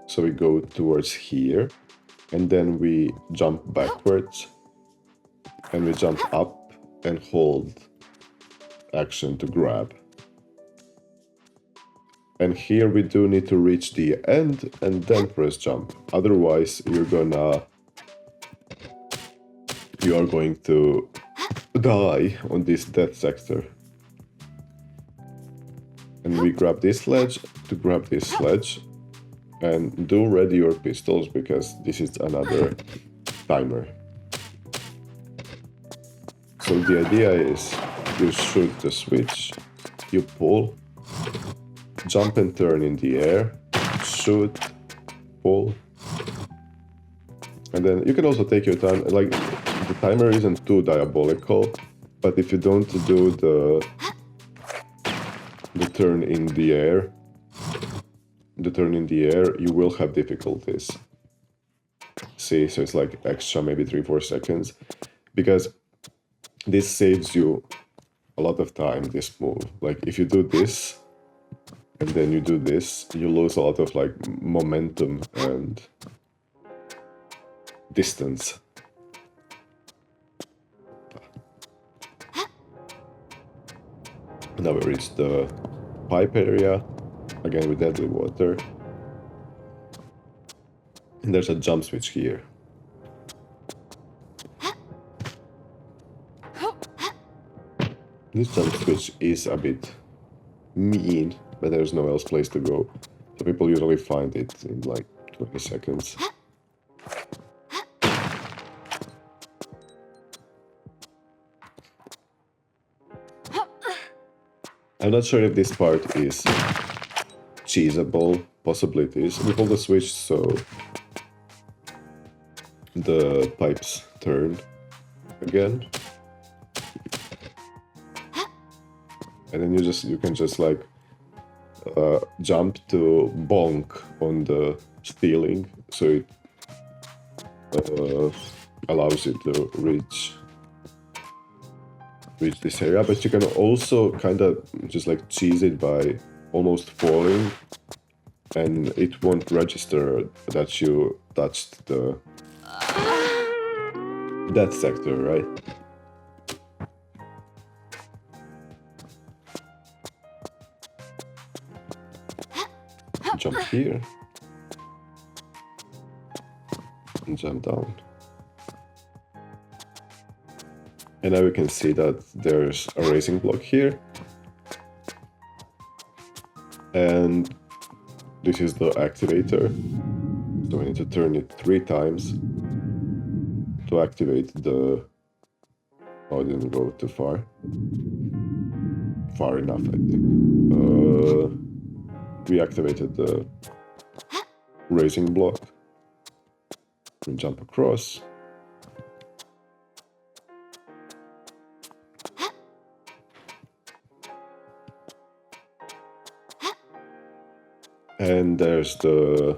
Speaker 1: So we go towards here, and then we jump backwards, and we jump up and hold action to grab. And here we do need to reach the end and then press jump. Otherwise, you are going to die on this death sector. And we grab this ledge to grab this sledge, and do ready your pistols because this is another timer. So the idea is you shoot the switch, you pull, jump and turn in the air, shoot, pull, and then you can also take your time. Like, the timer isn't too diabolical, but if you don't do the turn in the air, you will have difficulties. See, so it's like extra maybe 3-4 seconds, because this saves you a lot of time, this move. Like, if you do this and then you do this, you lose a lot of like momentum and distance. Now we reach the pipe area, again with deadly water. And there's a jump switch here. This jump switch is a bit mean, but there's no else place to go. So people usually find it in like 20 seconds. I'm not sure if this part is cheesable. Possibly it is. We hold the switch so the pipes turn again. And then you can just like jump to bonk on the ceiling, so it allows you to reach this area. But you can also kind of just like cheese it by almost falling, and it won't register that you touched the death sector, right? Jump here and jump down. And now we can see that there's a racing block here, and this is the activator. So we need to turn it 3 times to activate the... Oh, I didn't go too far. Far enough, I think. We activated the racing block. We jump across. And there's the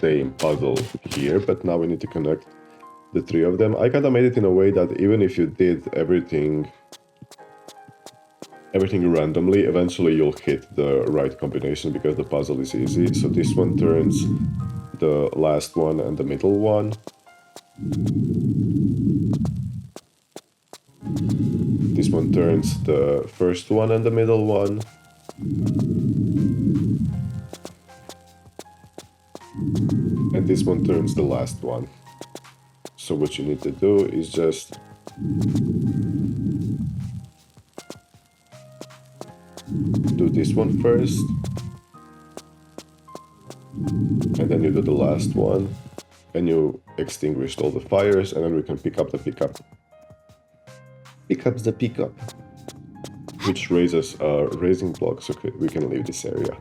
Speaker 1: same puzzle here, but now we need to connect the three of them. I kind of made it in a way that even if you did everything randomly, eventually you'll hit the right combination because the puzzle is easy. So this one turns the last one and the middle one. This one turns the first one and the middle one. And this one turns the last one. So what you need to do is just do this one first, and then you do the last one, and you extinguished all the fires, and then we can pick up the pickup. Pickups the pickup, which raises raising blocks, so we can leave this area.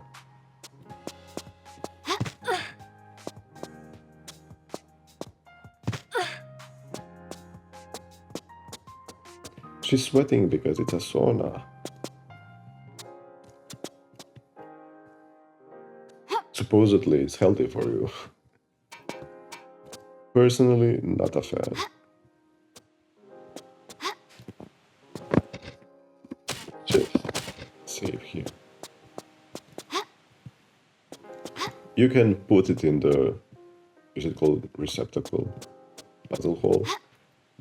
Speaker 1: She's sweating because it's a sauna. Supposedly it's healthy for you. Personally, not a fan. Just save here. You can put it in the, is it called receptacle? Puzzle hole.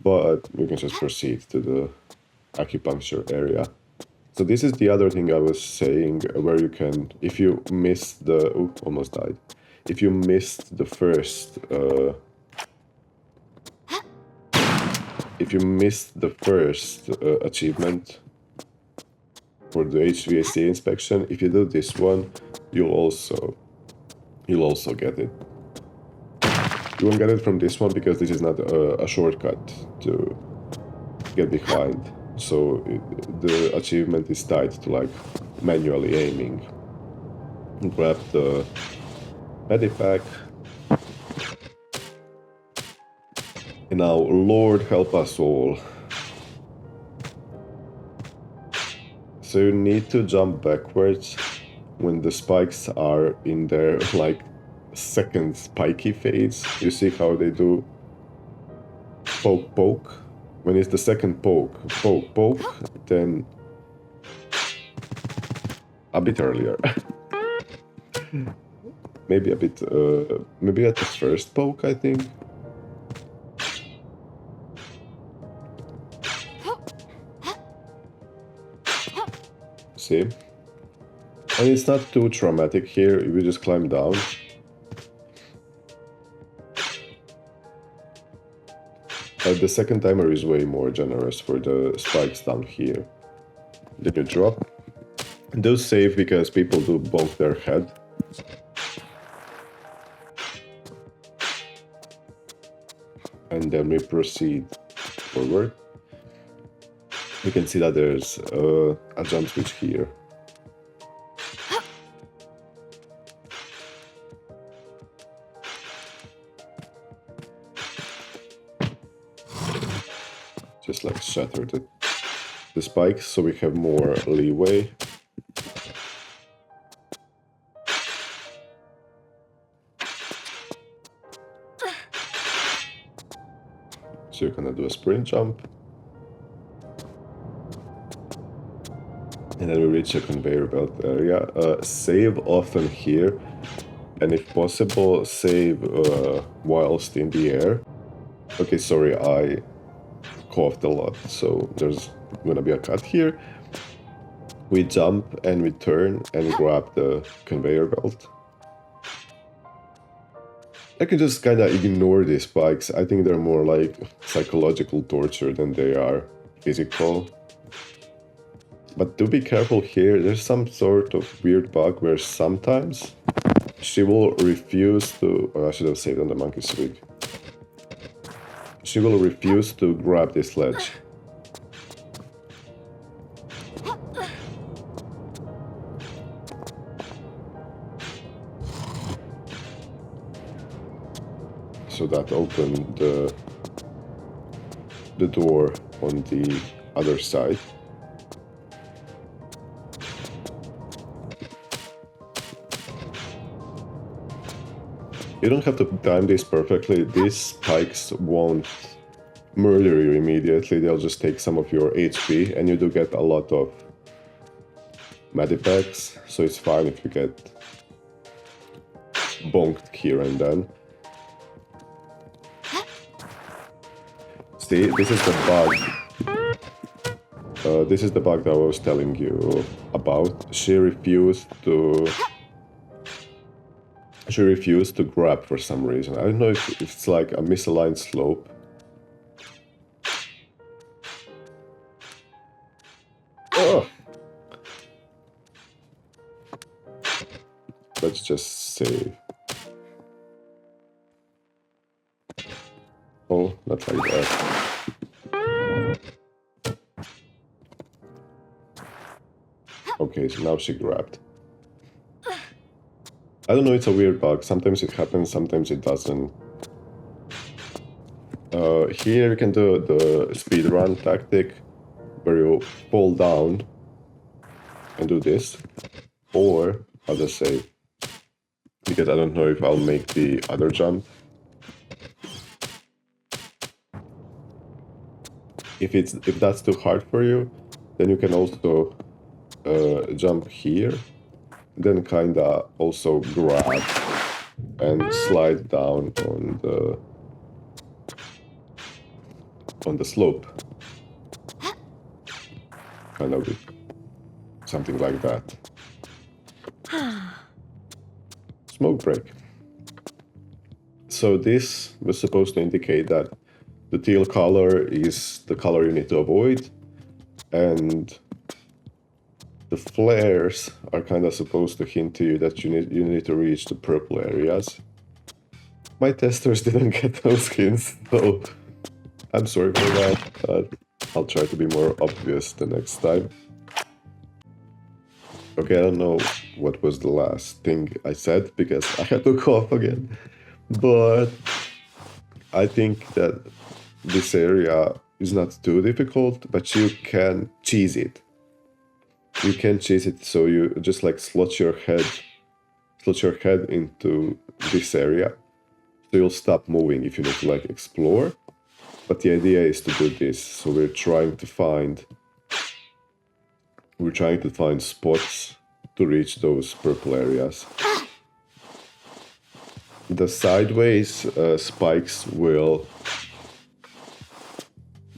Speaker 1: But you can just proceed to the acupuncture area. So this is the other thing I was saying, where you can, if you miss the, ooh, almost died. If you missed the first, achievement for the HVAC inspection, if you do this one, you'll also get it. You won't get it from this one because this is not a shortcut to get behind. So the achievement is tied to like manually aiming. Grab the medipack. And now, Lord help us all. So you need to jump backwards when the spikes are in their like second spiky phase. You see how they do poke poke? When it's the second poke, then a bit earlier. Maybe a bit, maybe at the first poke, I think. See? And it's not too traumatic here, we just climb down. The second timer is way more generous for the spikes down here. Then you drop. Do save because people do bonk their head. And then we proceed forward. You can see that there's a jump switch here. Just like shatter the spikes so we have more leeway. So you're gonna do a sprint jump. And then we reach a conveyor belt area. Save often here. And if possible, save whilst in the air. Okay, sorry, I coughed a lot, so there's gonna be a cut here. We jump and we turn and grab the conveyor belt. I can just kind of ignore these spikes. I think they're more like psychological torture than they are physical. But do be careful here, there's some sort of weird bug where sometimes she will refuse to... Oh, I should have saved on the monkey swig. She will refuse to grab this ledge. So that opened the door on the other side. You don't have to time this perfectly. These spikes won't murder you immediately. They'll just take some of your HP, and you do get a lot of medipacks, so it's fine if you get bonked here and then. See, this is the bug. This is the bug that I was telling you about. She refused to grab for some reason. I don't know if it's like a misaligned slope. Oh. Let's just save. Oh, not like that. Okay, so now she grabbed. I don't know, it's a weird bug. Sometimes it happens, sometimes it doesn't. Here you can do the speedrun tactic, where you fall down and do this. Or, I'll just say, because I don't know if I'll make the other jump. If that's too hard for you, then you can also jump here, then kinda also grab and slide down on the slope. Kind of something like that. Smoke break. So this was supposed to indicate that the teal color is the color you need to avoid, and the flares are kind of supposed to hint to you that you need to reach the purple areas. My testers didn't get those hints, so I'm sorry for that, but I'll try to be more obvious the next time. Okay, I don't know what was the last thing I said, because I had to cough again, but I think that this area is not too difficult, but you can cheese it. You can cheese it, so you just like slot your head into this area, so you'll stop moving if you need to like explore. But the idea is to do this, so we're trying to find spots to reach those purple areas. The sideways spikes will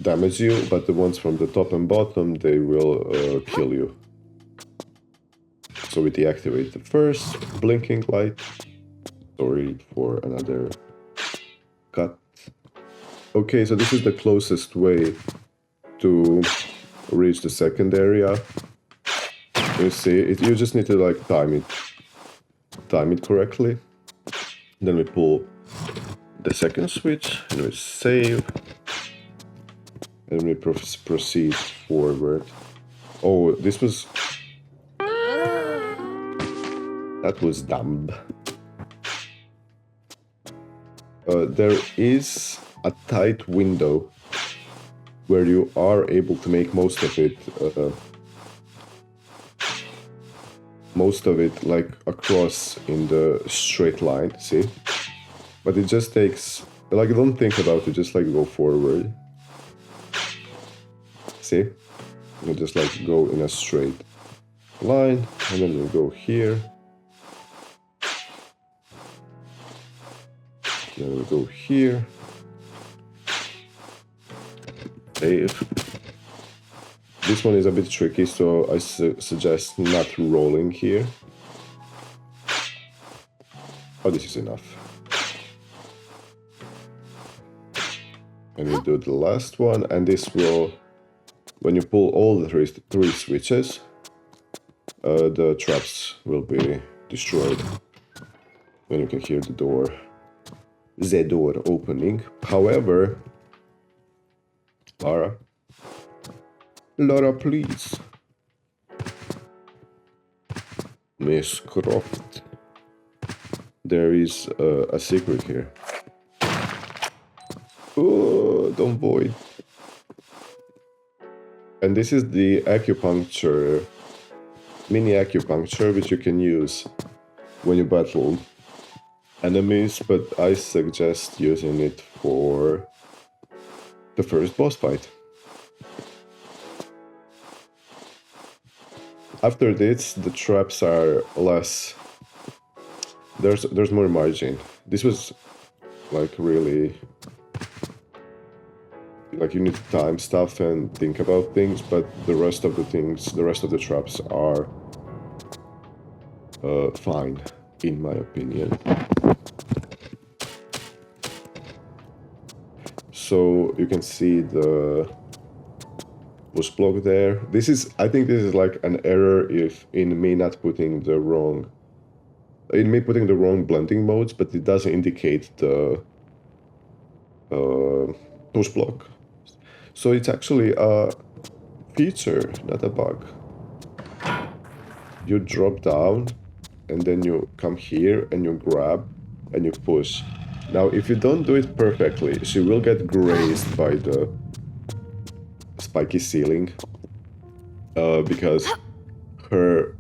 Speaker 1: damage you, but the ones from the top and bottom, they will kill you. So we deactivate the first blinking light. Sorry for another cut. Okay, so this is the closest way to reach the second area. You see, you just need to like time it correctly. Then we pull the second switch and we save. And we proceed forward. Oh, this was... that was dumb. There is a tight window where you are able to make most of it like across in the straight line, see? But it just takes, like, don't think about it, just like go forward. See? You just like go in a straight line, and then you go here. Then we go here. Save. This one is a bit tricky, so I suggest not rolling here. Oh, this is enough. And we do the last one, and this will, when you pull all the three switches, the traps will be destroyed. When you can hear the door opening. However, Lara, please. Miss Croft. There is a secret here. Oh, don't void. And this is the acupuncture, mini acupuncture, which you can use when you battle enemies, but I suggest using it for the first boss fight. After this, the traps are less. There's more margin. This was like really like you need to time stuff and think about things, but the rest of the traps are fine, in my opinion. So you can see the push block there. I think this is like an error in me putting the wrong blending modes, but it doesn't indicate the push block. So it's actually a feature, not a bug. You drop down and then you come here and you grab and you push. Now, if you don't do it perfectly, she will get grazed by the spiky ceiling because her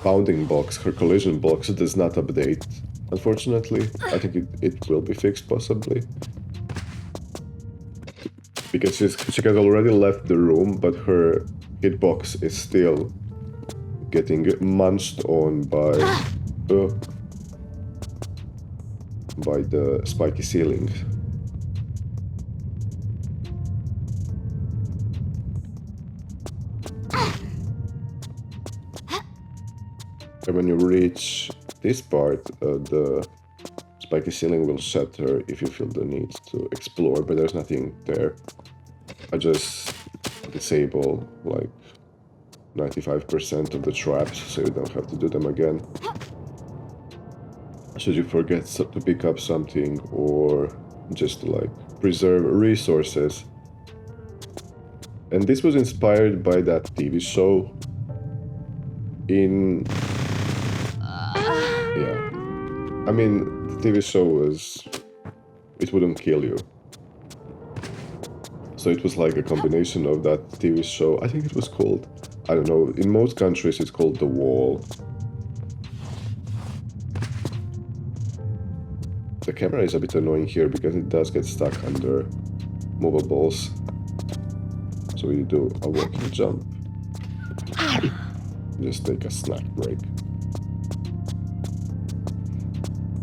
Speaker 1: bounding box, her collision box does not update, unfortunately. I think it will be fixed, possibly. Because she has already left the room, but her hitbox is still getting munched on by the spiky ceiling. And when you reach this part, the spiky ceiling will shatter if you feel the need to explore, but there's nothing there. I just disable like 95% of the traps so you don't have to do them again. Should you forget to pick up something or just to like preserve resources. And this was inspired by that TV show in... yeah. I mean, the TV show was... it wouldn't kill you. So it was like a combination of that TV show. I think it was called... I don't know. In most countries it's called The Wall. The camera is a bit annoying here because it does get stuck under movables. So you do a walking jump. Just take a snack break.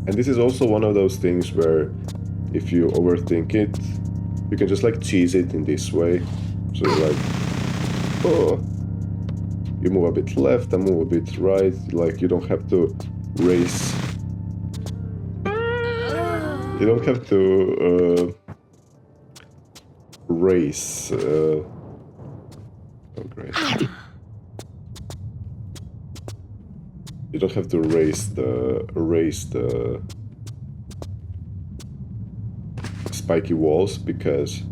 Speaker 1: And this is also one of those things where if you overthink it, you can just like cheese it in this way. So you're like, oh, you move a bit left and move a bit right. Like you don't have to race. You don't have to race. Oh, great. You don't have to race the spiky walls because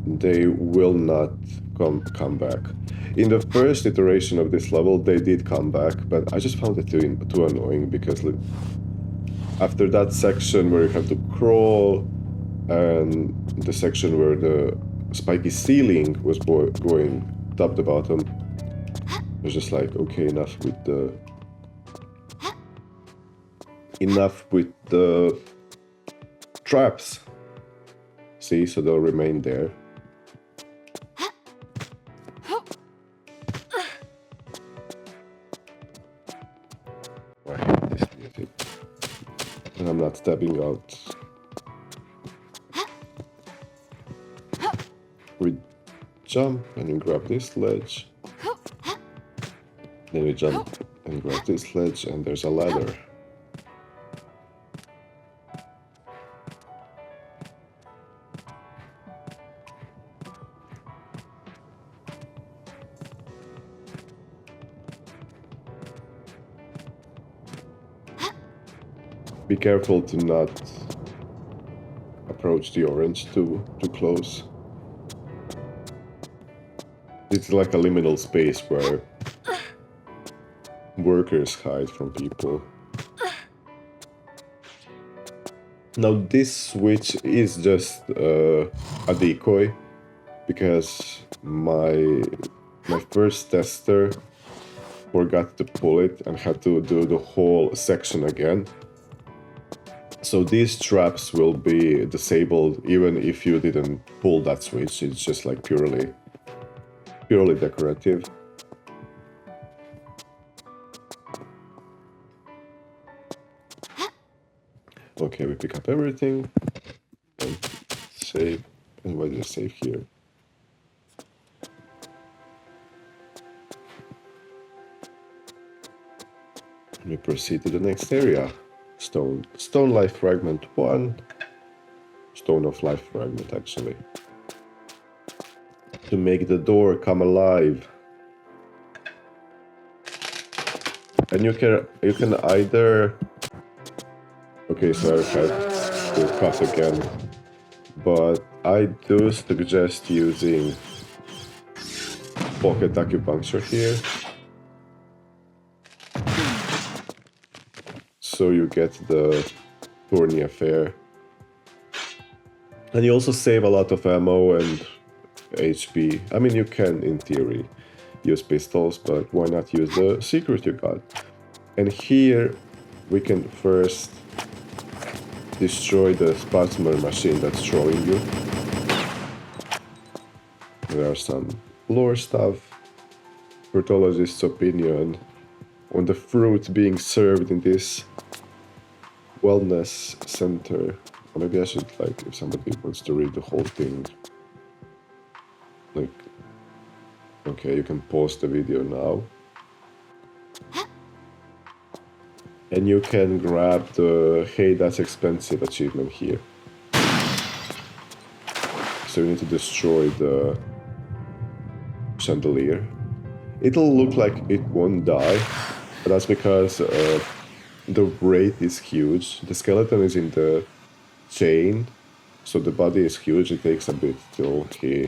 Speaker 1: they will not come back. In the first iteration of this level, they did come back, but I just found it too annoying because like, after that section where you have to crawl and the section where the spiky ceiling was going top to bottom, it was just like, okay, enough with the traps. See, so they'll remain there. I hate this music. And I'm not stepping out. We jump and you grab this ledge. Then we jump and grab this ledge and there's a ladder. Be careful to not approach the orange too close. It's like a liminal space where workers hide from people. Now this switch is just a decoy because my first tester forgot to pull it and had to do the whole section again. So these traps will be disabled even if you didn't pull that switch. It's just like purely decorative. Okay, we pick up everything and save. And why did I save here? We proceed to the next area. Stone life fragment 1. Stone of life fragment, actually. To make the door come alive. And you can either... Okay, so I have to cut again. But I do suggest using pocket acupuncture here. So you get the Thorny affair. And you also save a lot of ammo and HP. I mean, you can, in theory, use pistols, but why not use the secret you got? And here, we can first destroy the spasmer machine that's throwing you. There are some lore stuff. Hertologist's opinion on the fruit being served in this wellness center. Or maybe I should, like, if somebody wants to read the whole thing, like, okay, you can pause the video now. And you can grab the "Hey, that's expensive" achievement here. So you need to destroy the chandelier. It'll look like it won't die, but that's because the wraith is huge. The skeleton is in the chain, so the body is huge. It takes a bit till he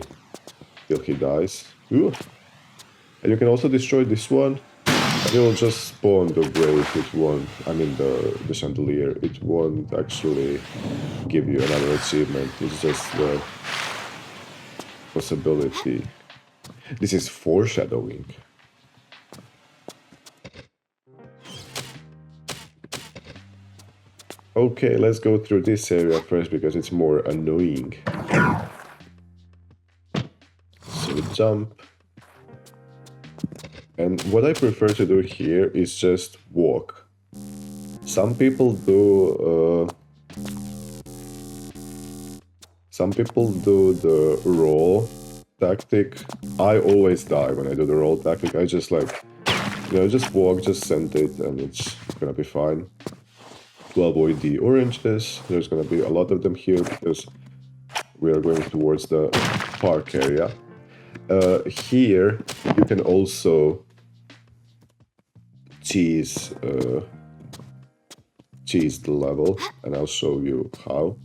Speaker 1: dies. Ooh. And you can also destroy this one. It'll just spawn the wraith. It won't. I mean the chandelier. It won't actually give you another achievement. It's just the possibility. This is foreshadowing. Okay, let's go through this area first because it's more annoying. So we jump. And what I prefer to do here is just walk. Some people do the roll tactic. I always die when I do the roll tactic. I just like, you know, just walk, just send it, and it's gonna be fine. To avoid the oranges, there's gonna be a lot of them here because we are going towards the park area. Here you can also cheese the level, and I'll show you how.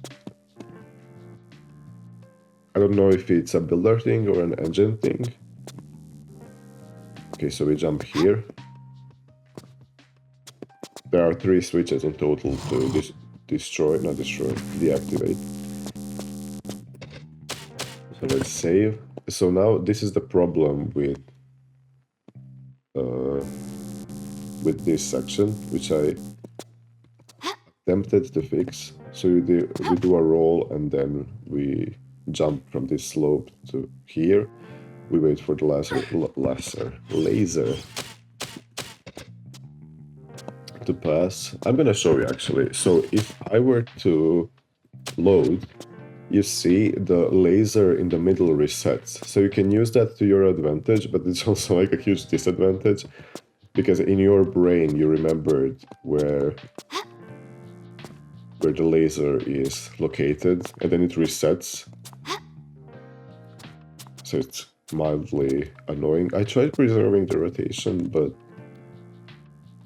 Speaker 1: I don't know if it's a builder thing or an engine thing. Okay, so we jump here. There are 3 switches in total to deactivate. So let's save. So now this is the problem with this section, which I attempted to fix. So we do a roll and then we jump from this slope to here. We wait for the laser to pass. I'm gonna show you actually. So if I were to load, you see the laser in the middle resets. So you can use that to your advantage, but it's also like a huge disadvantage because in your brain you remembered where the laser is located, and then it resets. So it's mildly annoying. I tried preserving the rotation, but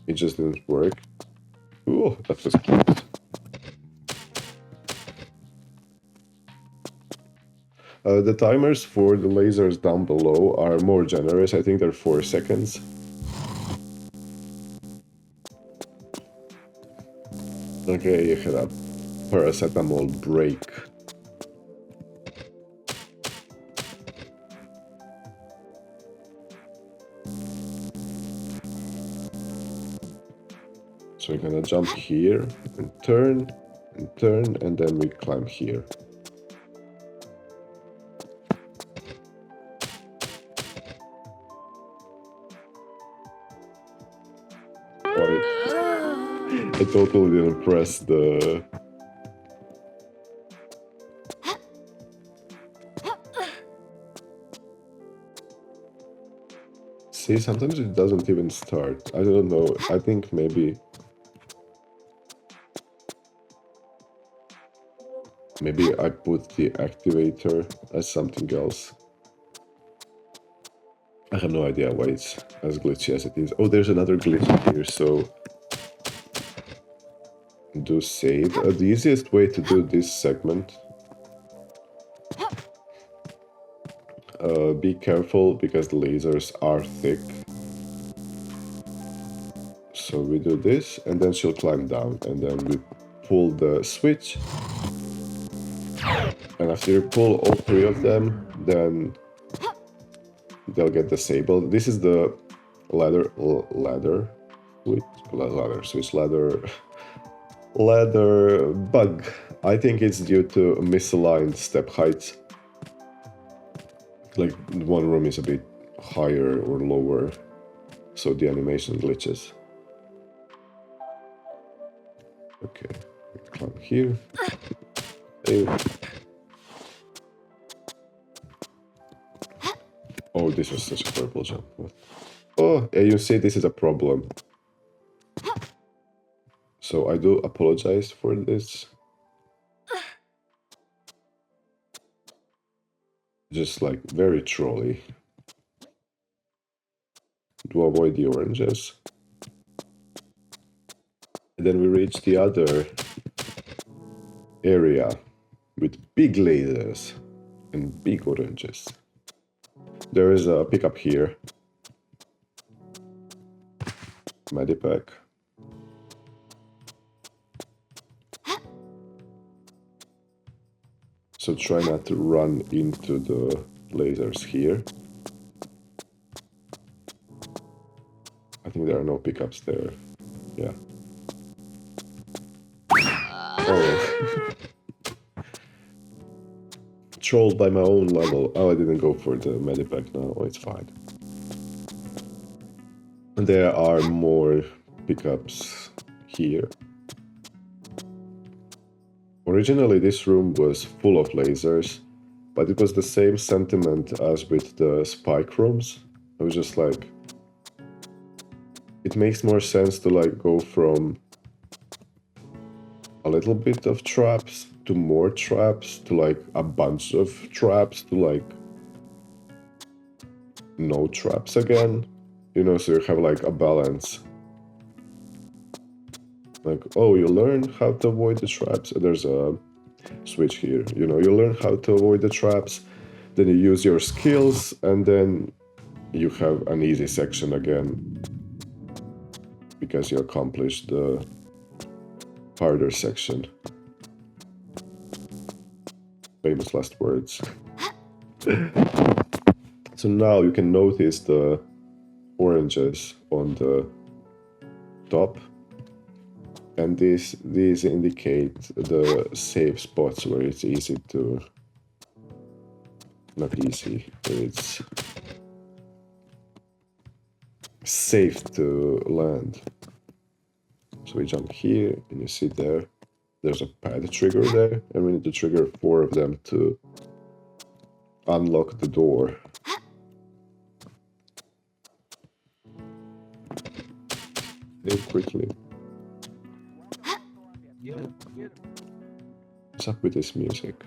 Speaker 1: it just didn't work. Ooh, that was cute. The timers for the lasers down below are more generous. I think they're 4 seconds. Okay, you had a paracetamol break. So you're gonna jump here and turn. and turn, and then we climb here. I totally didn't press the... See, sometimes it doesn't even start. I don't know. I think maybe I put the activator as something else. I have no idea why it's as glitchy as it is. Oh, there's another glitch here, so... do save. The easiest way to do this segment... be careful, because the lasers are thick. So we do this, and then she'll climb down, and then we pull the switch. And after you pull all three of them, then they'll get disabled. This is the ladder bug. I think it's due to misaligned step heights. Like one room is a bit higher or lower, so the animation glitches. Okay, climb here. Oh, this was such a purple jump. Oh, you see, this is a problem. So I do apologize for this. Just like very trolly. To avoid the oranges. And then we reach the other area with big lasers and big oranges. There is a pickup here. Medipack. So try not to run into the lasers here. I think there are no pickups there. Yeah. Oh. Trolled by my own level. Oh, I didn't go for the medipack now. Oh, it's fine. And there are more pickups here. Originally, this room was full of lasers, but it was the same sentiment as with the spike rooms. I was just like, it makes more sense to like go from a little bit of traps to more traps to like a bunch of traps to like no traps again. You know, so you have like a balance. Like, oh, you learn how to avoid the traps. There's a switch here. You know, you learn how to avoid the traps. Then you use your skills, and then you have an easy section again. Because you accomplished the harder section. Famous last words. So now you can notice the oranges on the top. And these indicate the safe spots where it's easy to... Not easy, but it's safe to land. So we jump here, and you see there's a pad trigger there, and we need to trigger 4 of them to unlock the door. Think quickly. What's up with this music?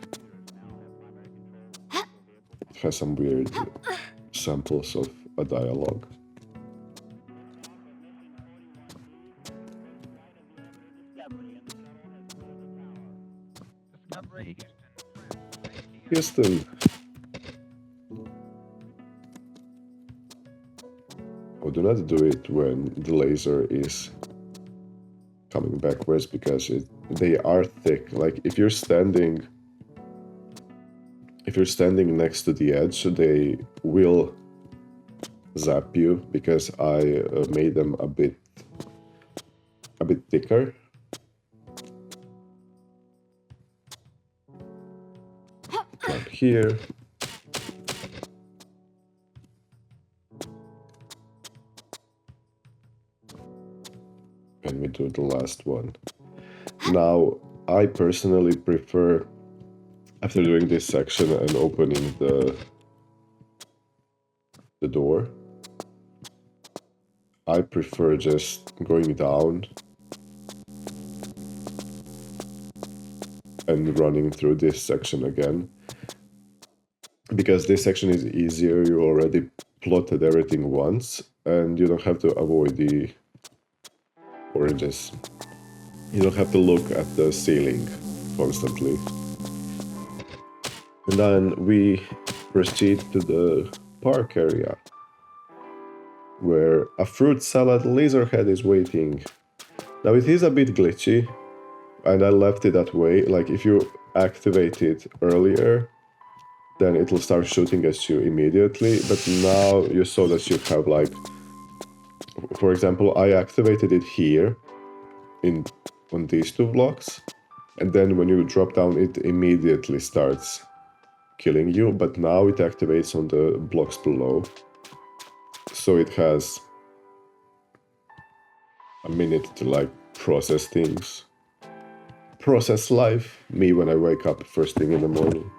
Speaker 1: It has some weird samples of a dialogue. Houston. Oh, do not do it when the laser is coming backwards, because they are thick. Like if you're standing next to the edge, they will zap you, because I made them a bit thicker. here. And we do the last one. Now, I personally prefer, after doing this section and opening the door, I prefer just going down and running through this section again. Because this section is easier, you already plotted everything once, and you don't have to avoid the oranges. You don't have to look at the ceiling constantly. And then we proceed to the park area, where a fruit salad laser head is waiting. Now it is a bit glitchy, and I left it that way. Like if you activate it earlier, then it will start shooting at you immediately. But now you saw that you have like, for example, I activated it here on these two blocks, and then when you drop down, it immediately starts killing you. But now it activates on the blocks below, so it has a minute to like process things, process life. Me when I wake up first thing in the morning.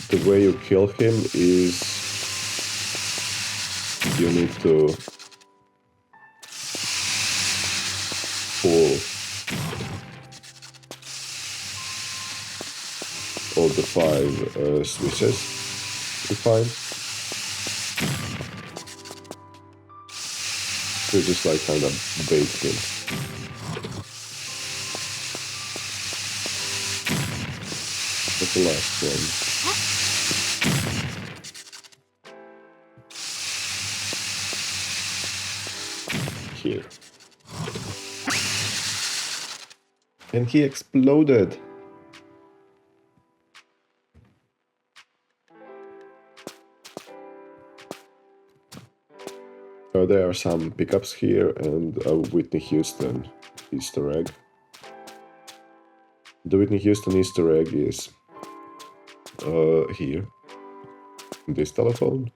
Speaker 1: The way you kill him is you need to pull all the 5 switches you find. So just like kind of bait him. That's the last one. Here. And he exploded. There are some pickups here and a Whitney Houston Easter egg. The Whitney Houston Easter egg is here, in this telephone.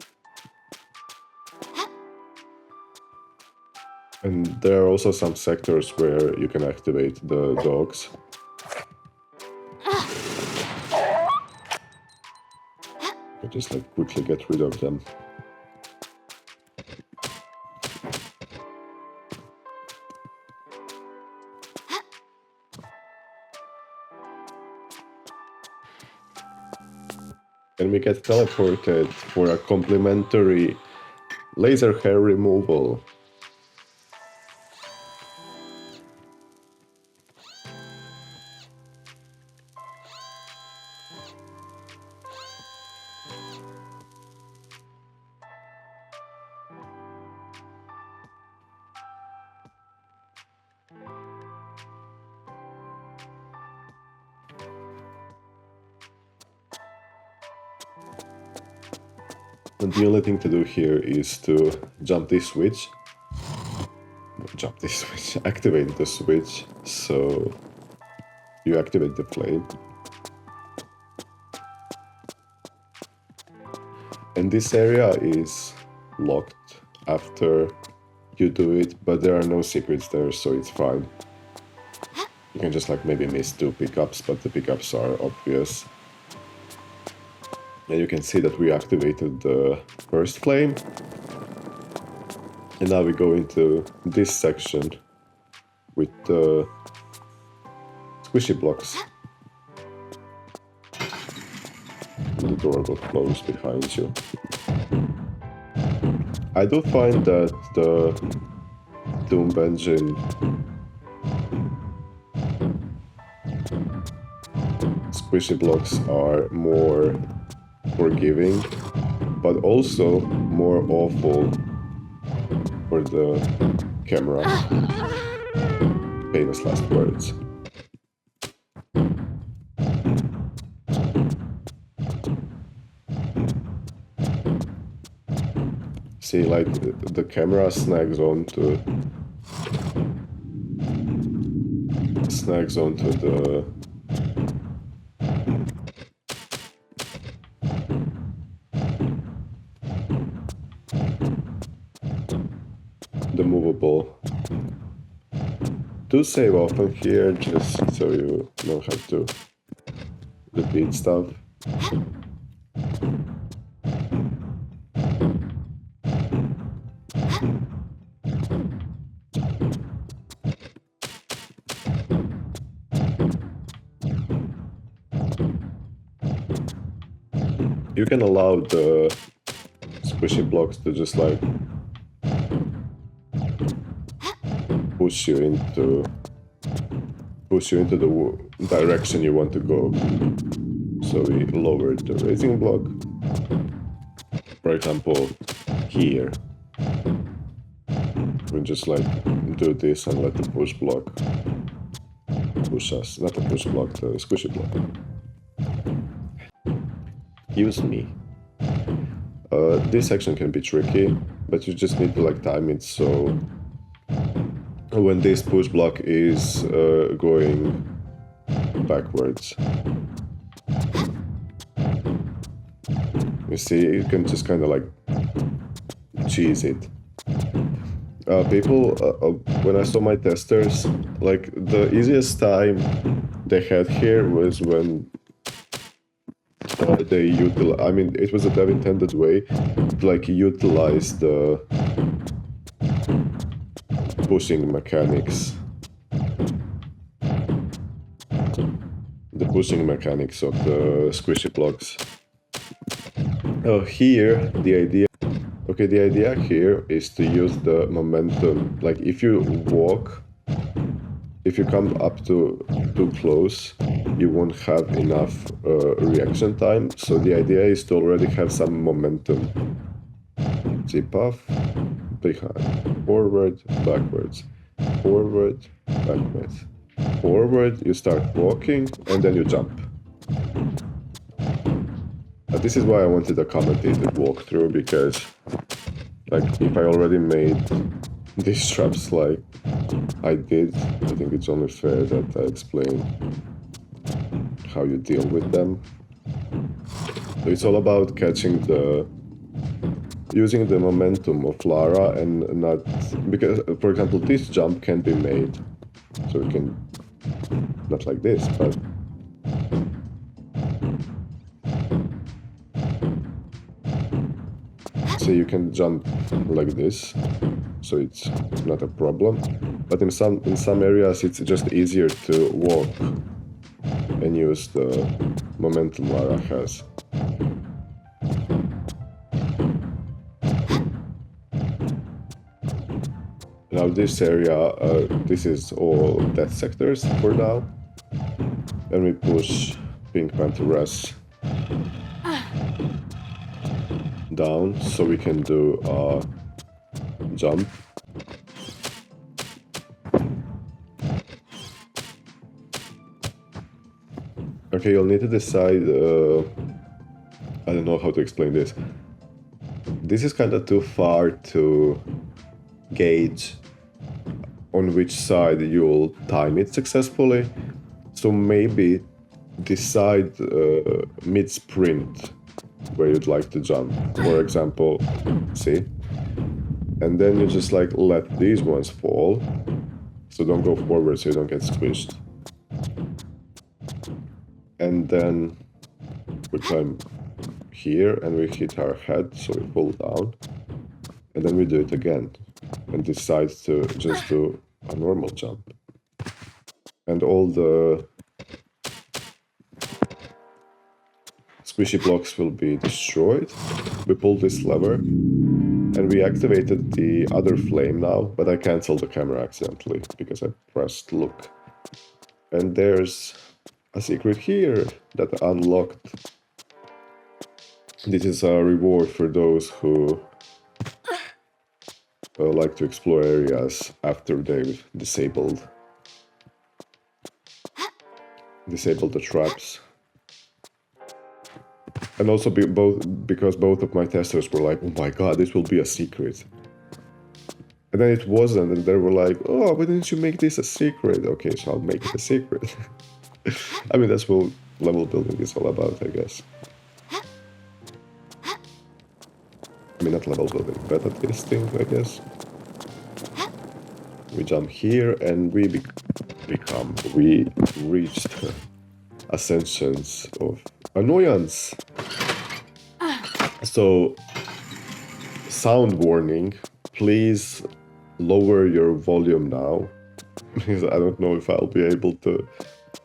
Speaker 1: And there are also some sectors where you can activate the dogs. I just like quickly get rid of them. And we get teleported for a complimentary laser hair removal. And the only thing to do here is to activate the switch, so you activate the flame. And this area is locked after you do it, but there are no secrets there, so it's fine. You can just like maybe miss 2 pickups, but the pickups are obvious. And you can see that we activated the first flame. And now we go into this section with the squishy blocks. The door will close behind you. I do find that the Doom engine squishy blocks are more forgiving, but also more awful for the camera. Famous last words. See, like the camera snags onto snags onto the movable. Do save often here, just so you don't have to repeat stuff. You can allow the squishy blocks to just like push you into the direction you want to go. So we lowered the raising block. For example, here. We just like do this and let the push block push us. Not the push block, the squishy block. Use me. This section can be tricky, but you just need to like time it so when this push block is going backwards. You see, you can just kind of like cheese it. People, when I saw my testers, like the easiest time they had here was when they utilize, I mean, it was a dev intended way to like utilize the pushing mechanics. The pushing mechanics of the squishy blocks. Here, the idea here is to use the momentum. Like if you walk, if you come up too close, you won't have enough reaction time. So the idea is to already have some momentum. Zip off, behind, forward, backwards, forward, backwards. Forward, you start walking, and then you jump. This is why I wanted a commentated walkthrough, because like if I already made these straps like I did, I think it's only fair that I explain how you deal with them. So it's all about catching using the momentum of Lara and not, because for example this jump can be made, so you can, not like this, but so you can jump like this, so it's not a problem. But in some areas it's just easier to walk and use the momentum Lara has. Now this area, this is all death sectors for now. And we push Pink Pantheress down so we can do a jump. Okay, you'll need to decide, I don't know how to explain this. This is kind of too far to gauge on which side you'll time it successfully. So maybe decide mid-sprint where you'd like to jump. For example, see? And then you just like let these ones fall. So don't go forward so you don't get squished. And then we climb here and we hit our head, so we fall down. And then we do it again and decide to just do a normal jump. And all the squishy blocks will be destroyed. We pull this lever and we activated the other flame now, but I canceled the camera accidentally because I pressed look. And there's a secret here that unlocked. This is a reward for those who like to explore areas after they've disabled the traps. And also because both of my testers were like, oh my god, this will be a secret. And then it wasn't, and they were like, oh, why didn't you make this a secret? Okay, so I'll make it a secret. I mean, that's what level building is all about, I guess. I mean, not level building, beta testing, I guess. We jump here, and we reached Ascensions of Annoi'Ans. So, sound warning, please lower your volume now, because I don't know if I'll be able to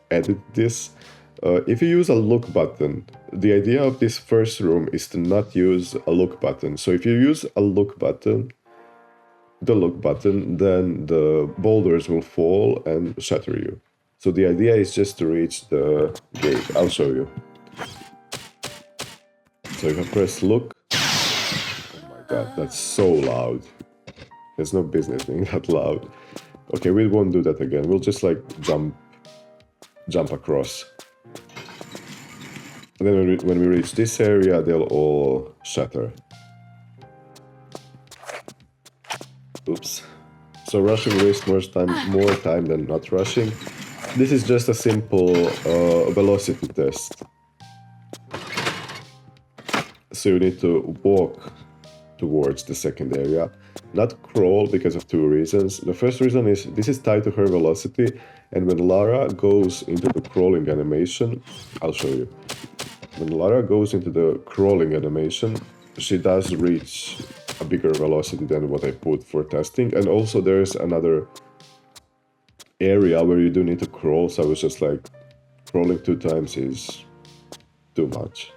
Speaker 1: edit this. If you use a look button, the idea of this first room is to not use a look button. So if you use a look button, then the boulders will fall and shatter you. So the idea is just to reach the gate. I'll show you. So if I press look, oh my god, that's so loud. There's no business being that loud. Okay, we won't do that again. We'll just like jump across. And then when we reach this area, they'll all shatter. Oops. So rushing wastes more time than not rushing. This is just a simple velocity test. So you need to walk towards the second area, not crawl, because of two reasons. The first reason is this is tied to her velocity, and when Lara goes into the crawling animation, I'll show you. When Lara goes into the crawling animation, she does reach a bigger velocity than what I put for testing. And also there's another area where you do need to crawl, so I was just like, crawling 2 times is too much.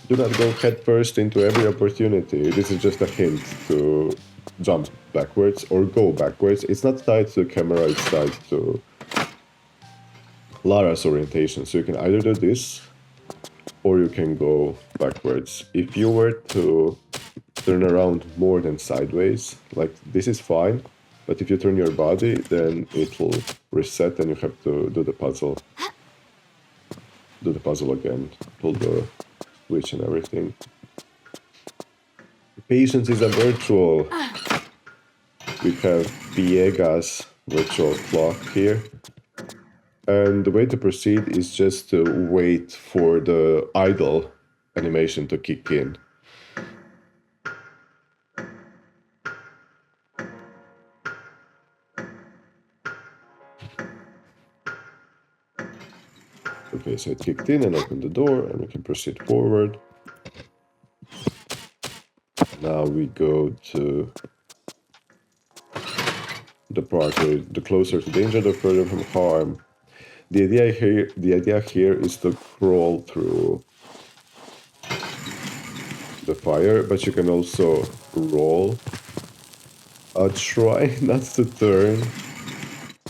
Speaker 1: Do not go headfirst into every opportunity. This is just a hint to jump backwards or go backwards. It's not tied to the camera, it's tied to Lara's orientation. So you can either do this or you can go backwards. If you were to turn around more than sideways, like this is fine, but if you turn your body, then it will reset and you have to do the puzzle. Do the puzzle again, pull the switch and everything. Patience is a virtual. We have Viega's virtual clock here. And the way to proceed is just to wait for the idle animation to kick in. Okay, so it kicked in and opened the door, and we can proceed forward. Now we go to the part where the closer to danger, the further from harm. The idea here is to crawl through the fire, but you can also roll. Try not to turn.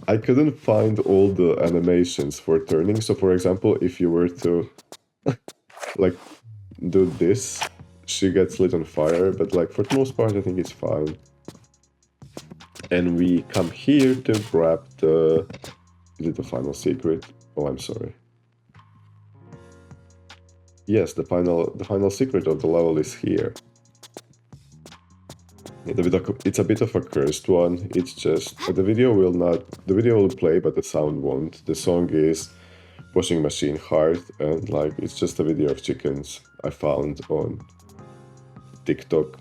Speaker 1: I couldn't find all the animations for turning, so for example, if you were to like do this, she gets lit on fire, but like for the most part I think it's fine. And we come here to grab the... Is it the final secret? Oh, I'm sorry. Yes, the final secret of the level is here. It's a bit of a cursed one. It's just the video will play, but the sound won't. The song is Washing Machine Heart, and like it's just a video of chickens I found on TikTok.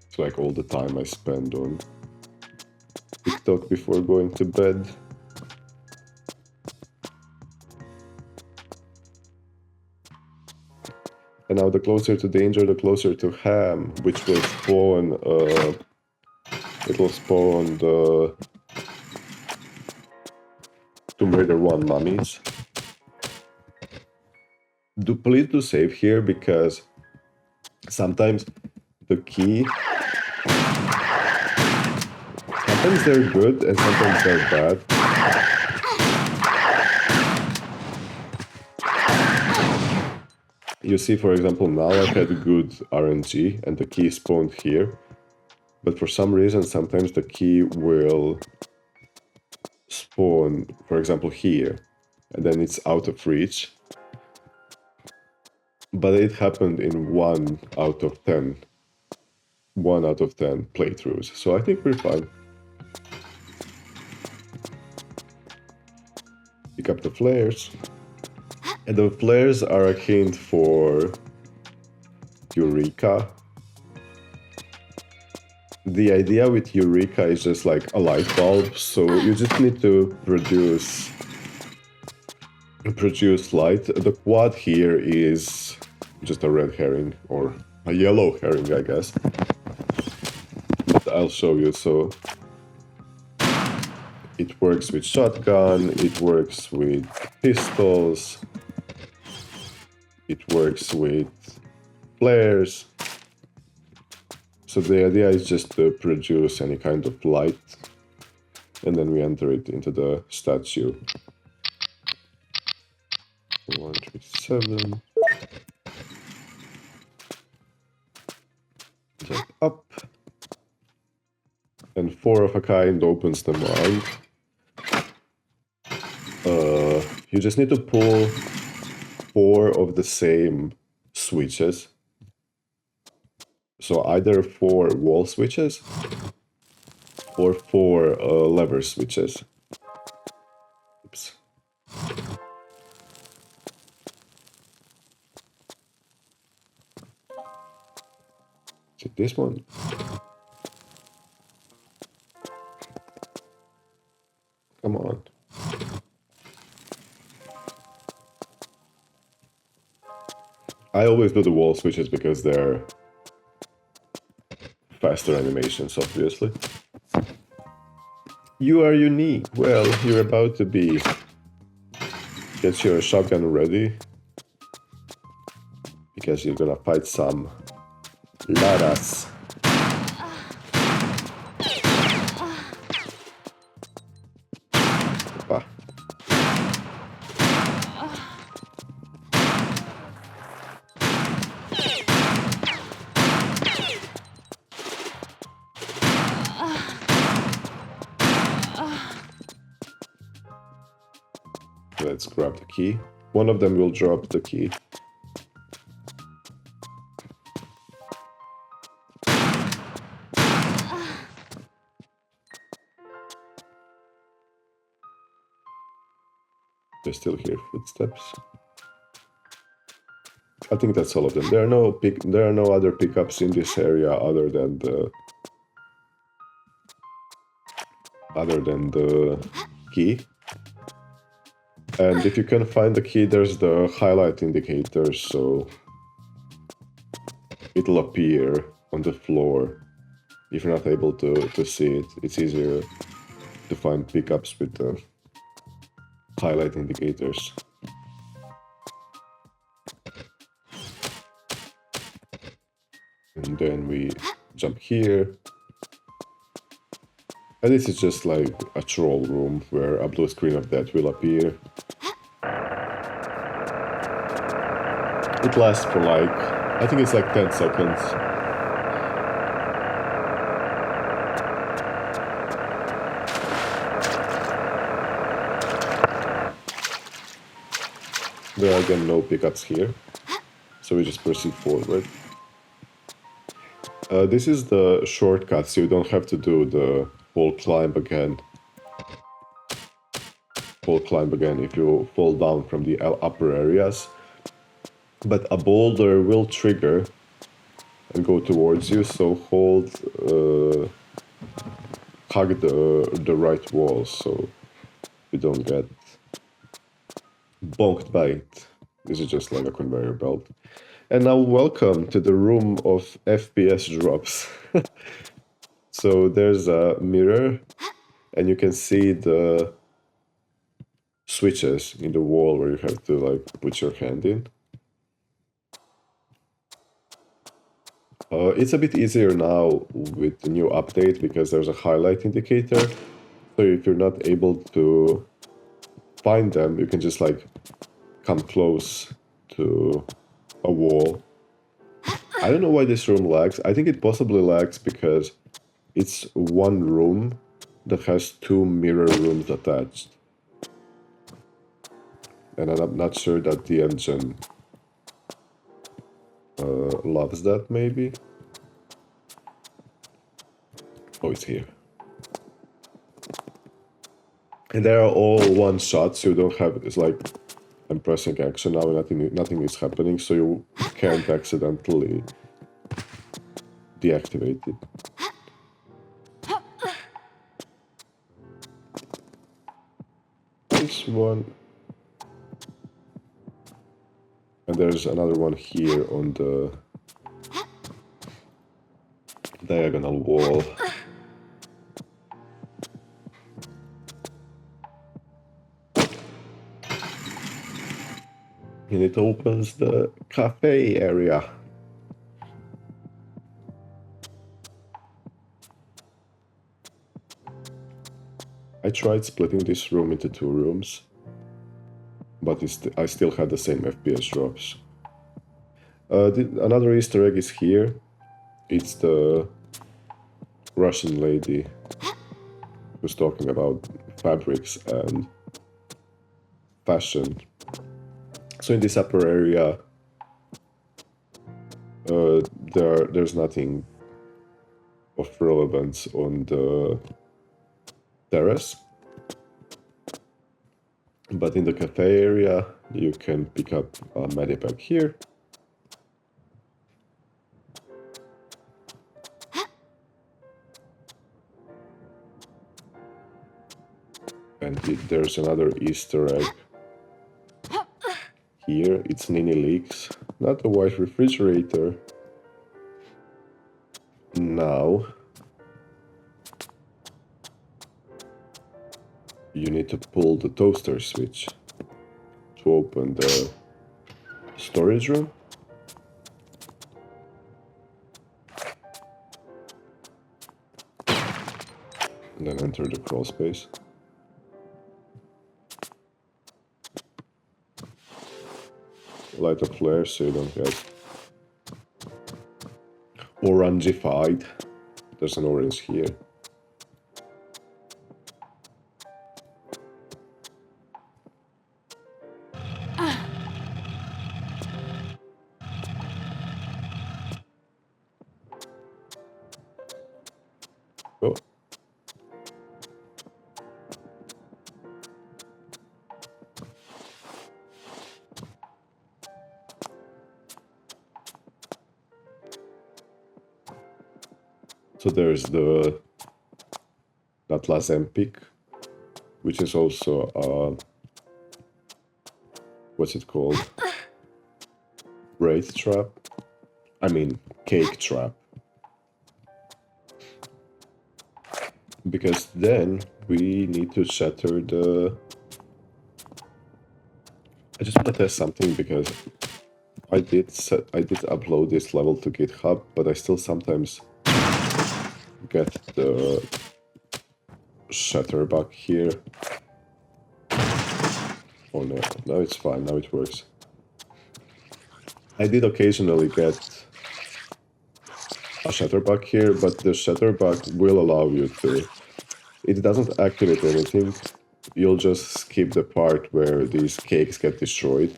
Speaker 1: It's like all the time I spend on TikTok before going to bed. And now the closer to danger, the closer to Ham, which will spawn, it will spawn the Tomb Raider 1 mummies. Please do save here, because sometimes the key... Sometimes they're good and sometimes they're bad. You see, for example, now I had good RNG and the key spawned here. But for some reason, sometimes the key will spawn, for example, here. and then it's out of reach. But it happened in 1 out of 10 playthroughs, so I think we're fine. Pick up the flares. And the flares are a hint for Eureka. The idea with Eureka is just like a light bulb, so you just need to produce light. The quad here is just a red herring, or a yellow herring, I guess. But I'll show you. So it works with shotgun, it works with pistols, it works with flares. So the idea is just to produce any kind of light, and then we enter it into the statue. 137. Jump up. And 4 of a kind opens the mind. You just need to pull 4 of the same switches. So either 4 wall switches or 4 lever switches. Oops. Is it this one? Come on. I always do the wall switches because they're faster animations, obviously. You are unique. Well, you're about to be. Get your shotgun ready, because you're gonna fight some Laras. Opa. Let's grab the key. One of them will drop the key. I still hear footsteps. I think that's all of them. There are no other pickups in this area other than the key. And if you can find the key, there's the highlight indicator, so it'll appear on the floor. If you're not able to see it, it's easier to find pickups with the highlight indicators. And then we jump here. And this is just like a troll room where a blue screen of death will appear. It lasts for like, I think it's like 10 seconds. There are again no pickups here, so we just proceed forward. This is the shortcut, so you don't have to do the whole climb again. If you fall down from the upper areas. But a boulder will trigger and go towards you, so hug the right wall so you don't get bonked by it. This is just like a conveyor belt. And now welcome to the room of FPS drops. So there's a mirror and you can see the switches in the wall where you have to like put your hand in. It's a bit easier now with the new update because there's a highlight indicator. So if you're not able to find them, you can just like come close to a wall. I don't know why this room lags. I think it possibly lags because it's one room that has 2 mirror rooms attached. and I'm not sure that the engine loves that, maybe. Oh, it's here. And they are all one shot, so you don't have, it's like, I'm pressing action now and nothing is happening, so you can't accidentally deactivate it. This one. And there's another one here on the diagonal wall. And it opens the cafe area. I tried splitting this room into 2 rooms, but I still had the same FPS drops. Another Easter egg is here. It's the Russian lady who's talking about fabrics and fashion. So in this upper area, there's nothing of relevance on the terrace. But in the cafe area, you can pick up a medipack here. And there's another Easter egg here. It's Nini Leaks, not a white refrigerator. Now, you need to pull the toaster switch to open the storage room. And then enter the crawl space. Light a flare so you don't get orangified. There's an orange here. Oh. So there's the Atlas Empik, which is also what's it called? Braid trap? I mean, cake trap. Because then we need to shatter the... I just want to test something because I did upload this level to GitHub, but I still sometimes get the shatter bug here. Oh no, now it's fine, now it works. I did occasionally get a shatter bug here, but the shatter bug will allow you to... It doesn't activate anything, you'll just skip the part where these cakes get destroyed.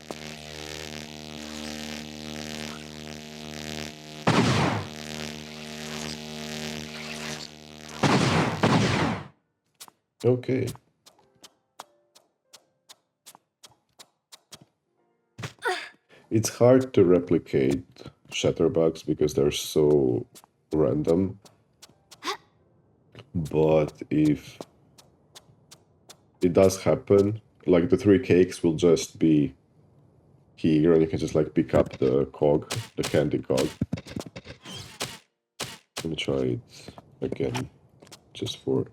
Speaker 1: Okay. It's hard to replicate shatter bugs because they're so random. But if it does happen, like the 3 cakes will just be here and you can just like pick up the cog, the candy cog. Let me try it again, just for...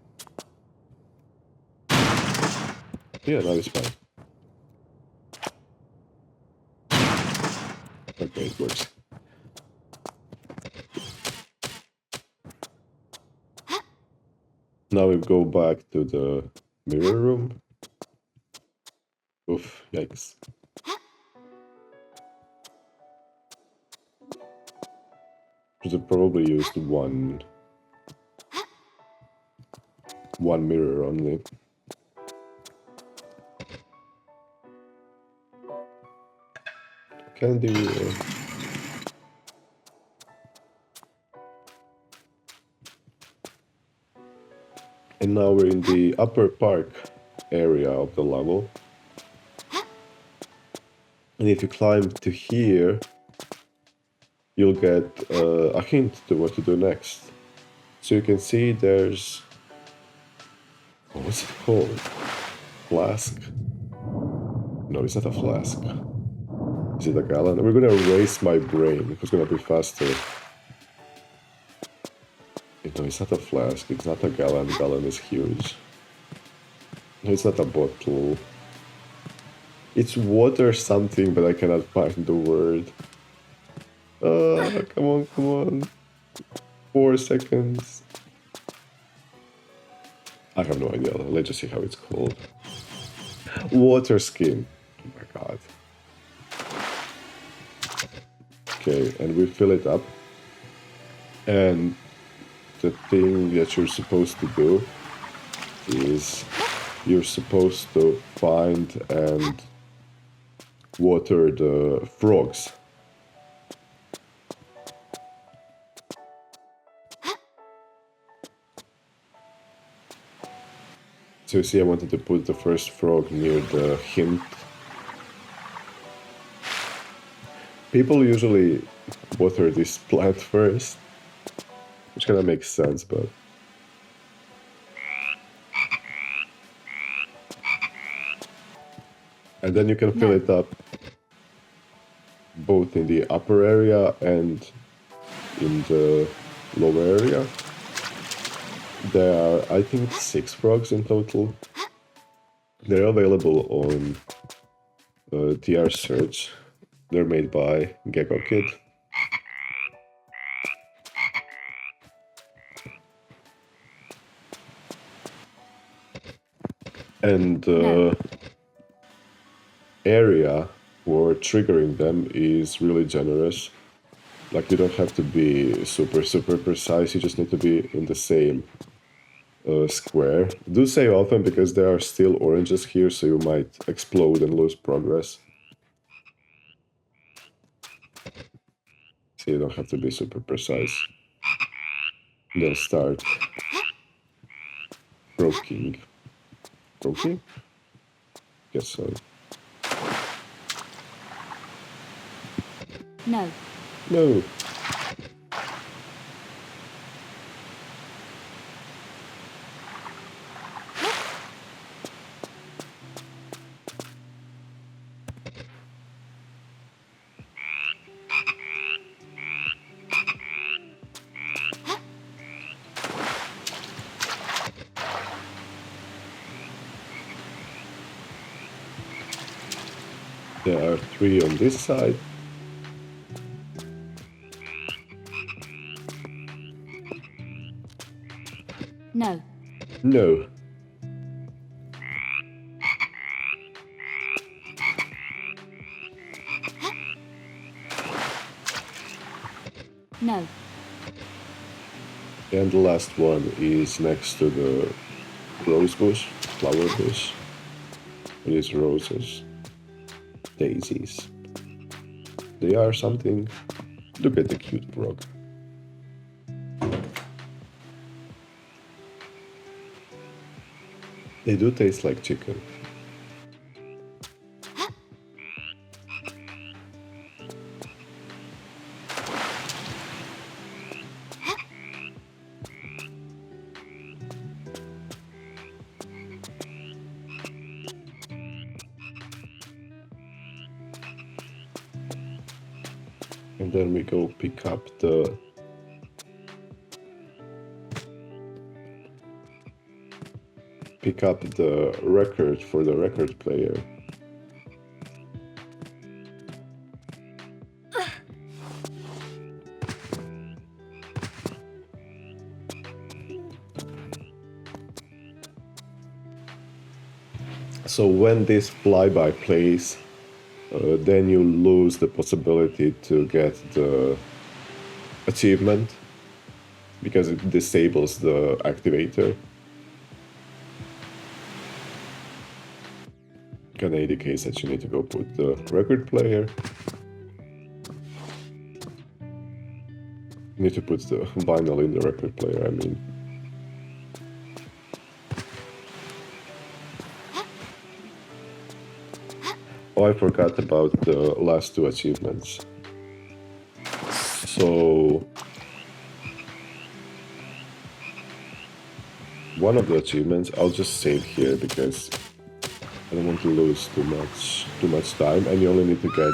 Speaker 1: Yeah, now it's fine. Okay, it works. Now we go back to the mirror room. Oof, yikes. Should have probably used one mirror only. candy. And now we're in the upper park area of the level. And if you climb to here, you'll get a hint to what to do next. So you can see there's... oh, what's it called? Flask? No, it's not a flask. Is it a gallon? We're gonna race my brain. It's gonna be faster. No, it's not a flask. It's not a gallon. Gallon is huge. No, it's not a bottle. It's water something, but I cannot find the word. Come on, come on. 4 seconds. I have no idea. Let's just see how it's called. Water skin. Oh my god. Okay, and we fill it up. And the thing that you're supposed to do is you're supposed to find and water the frogs. So you see, I wanted to put the first frog near the hint. People usually water this plant first, which kind of makes sense, but... and then you can fill it up both in the upper area and in the lower area. There are, I think, 6 frogs in total. They're available on TR Search. They're made by Gecko Kid. And the area for triggering them is really generous. Like, you don't have to be super precise, you just need to be in the same square. Do say often, because there are still oranges here, so you might explode and lose progress. So you don't have to be super precise. Then start croaking. Croaking? Guess so.
Speaker 2: No.
Speaker 1: No. There are 3 on this side.
Speaker 2: No.
Speaker 1: No.
Speaker 2: No.
Speaker 1: And the last one is next to the rose bush, flower bush. It is roses. Daisies. They are something. Look at the cute frog. They do taste like chicken. And then we go pick up the record for the record player. So when this flyby plays, then you lose the possibility to get the achievement because it disables the activator. Kind of indicates that you need to go put the record player. Need to put the vinyl in the record player, I mean. Oh, I forgot about the last two achievements. So one of the achievements, I'll just save here because I don't want to lose too much time, and you only need to get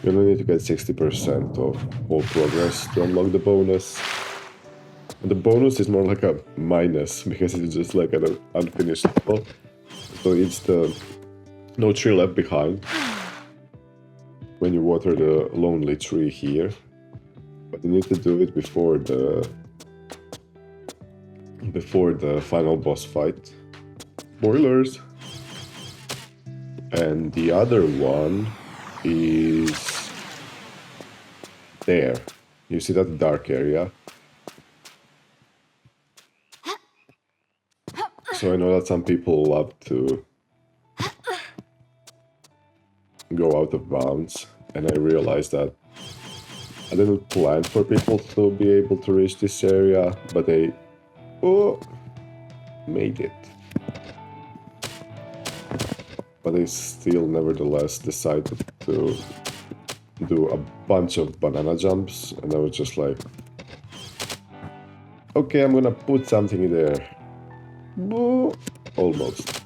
Speaker 1: 60% of all progress to unlock the bonus. And the bonus is more like a minus because it's just like an unfinished level. So it's the no tree left behind when you water the lonely tree here, but you need to do it before the final boss fight. Spoilers. And the other one is there. You see that dark area? So I know that some people love to go out of bounds, and I realized that I didn't plan for people to be able to reach this area, but they made it. But they still nevertheless decided to do a bunch of banana jumps, and I was just like, okay, I'm gonna put something in there. Almost.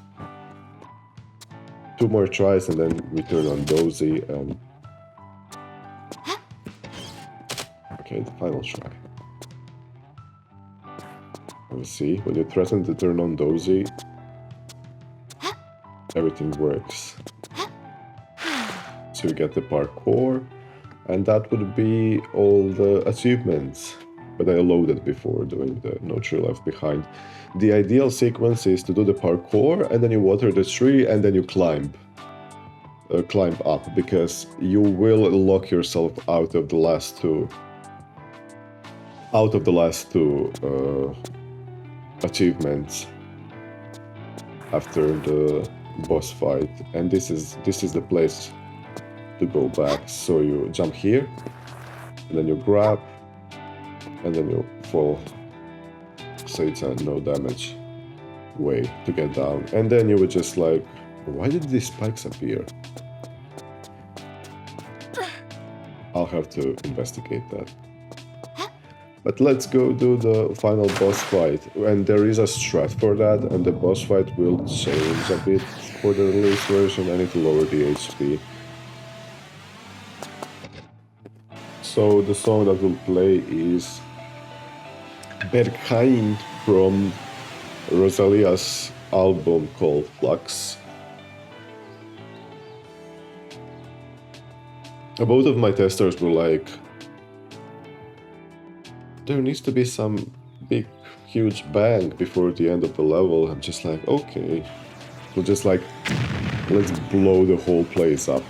Speaker 1: 2 more tries and then we turn on Dozy and... Okay, the final try. Let's see, when you threaten to turn on Dozy, everything works. So you get the parkour, and that would be all the achievements. But I loaded before doing the no tree left behind. The ideal sequence is to do the parkour, and then you water the tree, and then you climb up, because you will lock yourself out of the last two achievements after the boss fight, and this is the place to go back. So you jump here, and then you grab, and then you fall. So it's a no damage way to get down. And then you would just like, why did these spikes appear? I'll have to investigate that. But let's go do the final boss fight. And there is a strat for that, and the boss fight will change a bit for the release version. I need to lower the HP. So the song that will play is Berghain from Rosalia's album called Flux. Both of my testers were like, there needs to be some big, huge bang before the end of the level. I'm just like, okay. We'll just like, let's blow the whole place up.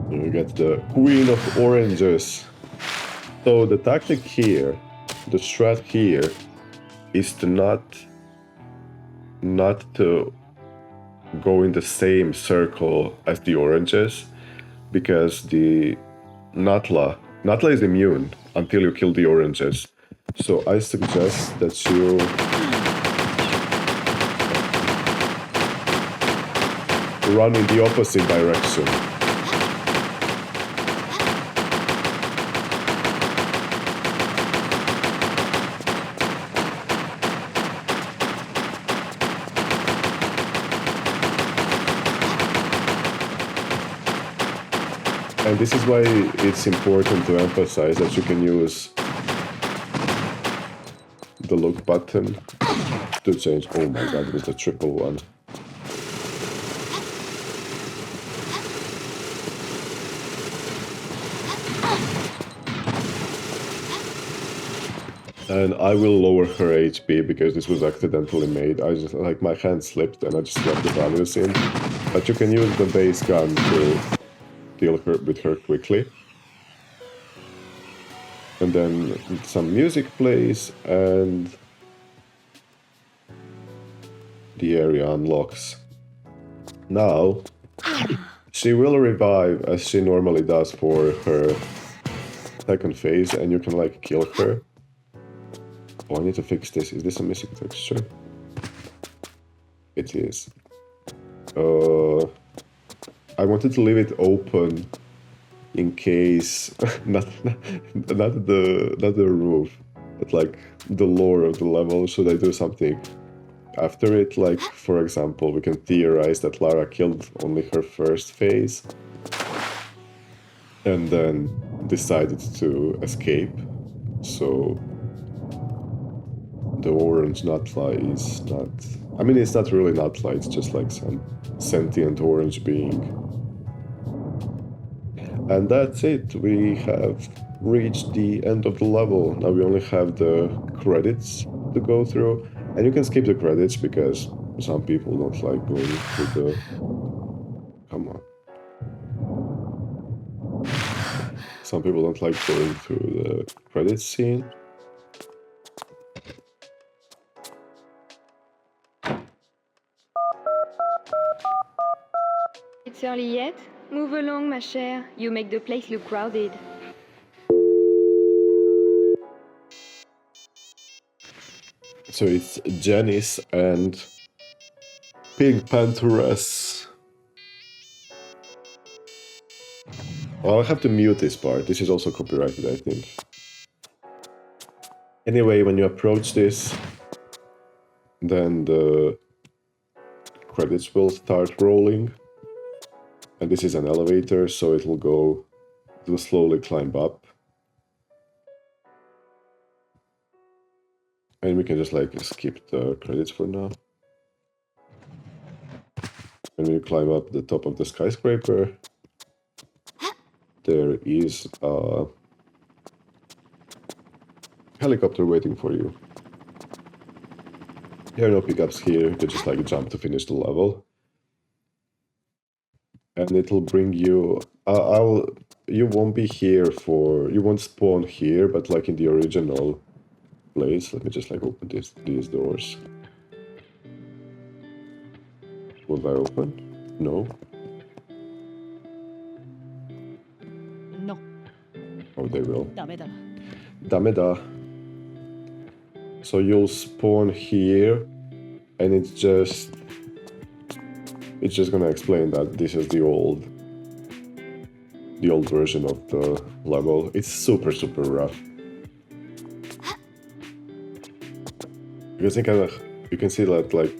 Speaker 1: You get the Queen of Oranges. So the tactic here, the strat here, is to not to go in the same circle as the oranges, because the Natla is immune until you kill the oranges. So I suggest that you run in the opposite direction. And this is why it's important to emphasize that you can use the look button to change. Oh my god, it was the triple one. And I will lower her HP because this was accidentally made. I just, like, my hand slipped and I just left the values in. But you can use the base gun to deal with her quickly. And then some music plays and the area unlocks. Now, she will revive as she normally does for her second phase and you can like kill her. Oh, I need to fix this. Is this a missing texture? It is. I wanted to leave it open in case not the roof, but like the lore of the level. Should I do something after it? Like, for example, we can theorize that Lara killed only her first phase and then decided to escape. So the orange nutla is not... I mean, it's not really nutla, it's just like some sentient orange being. And that's it. We have reached the end of the level. Now we only have the credits to go through. And you can skip the credits because some people don't like going through the... Come on. Some people don't like going through the credits scene.
Speaker 3: It's early yet? Move along, ma chère. You make the place look crowded.
Speaker 1: So it's Janice and Pink Pantheress. Well, I'll have to mute this part. This is also copyrighted, I think. Anyway, when you approach this, then the credits will start rolling. And this is an elevator, so it will slowly climb up. And we can just like skip the credits for now. When you climb up the top of the skyscraper, there is a helicopter waiting for you. There are no pickups here, you can just like jump to finish the level. And it'll bring you... you won't be here for... You won't spawn here, but like in the original place. Let me just like open these doors. Will they open? No.
Speaker 2: No.
Speaker 1: Oh, they will.
Speaker 2: ダメだ。
Speaker 1: Dameda. So you'll spawn here, and it's just gonna explain that this is the old version of the level. It's super rough. Because you can see that like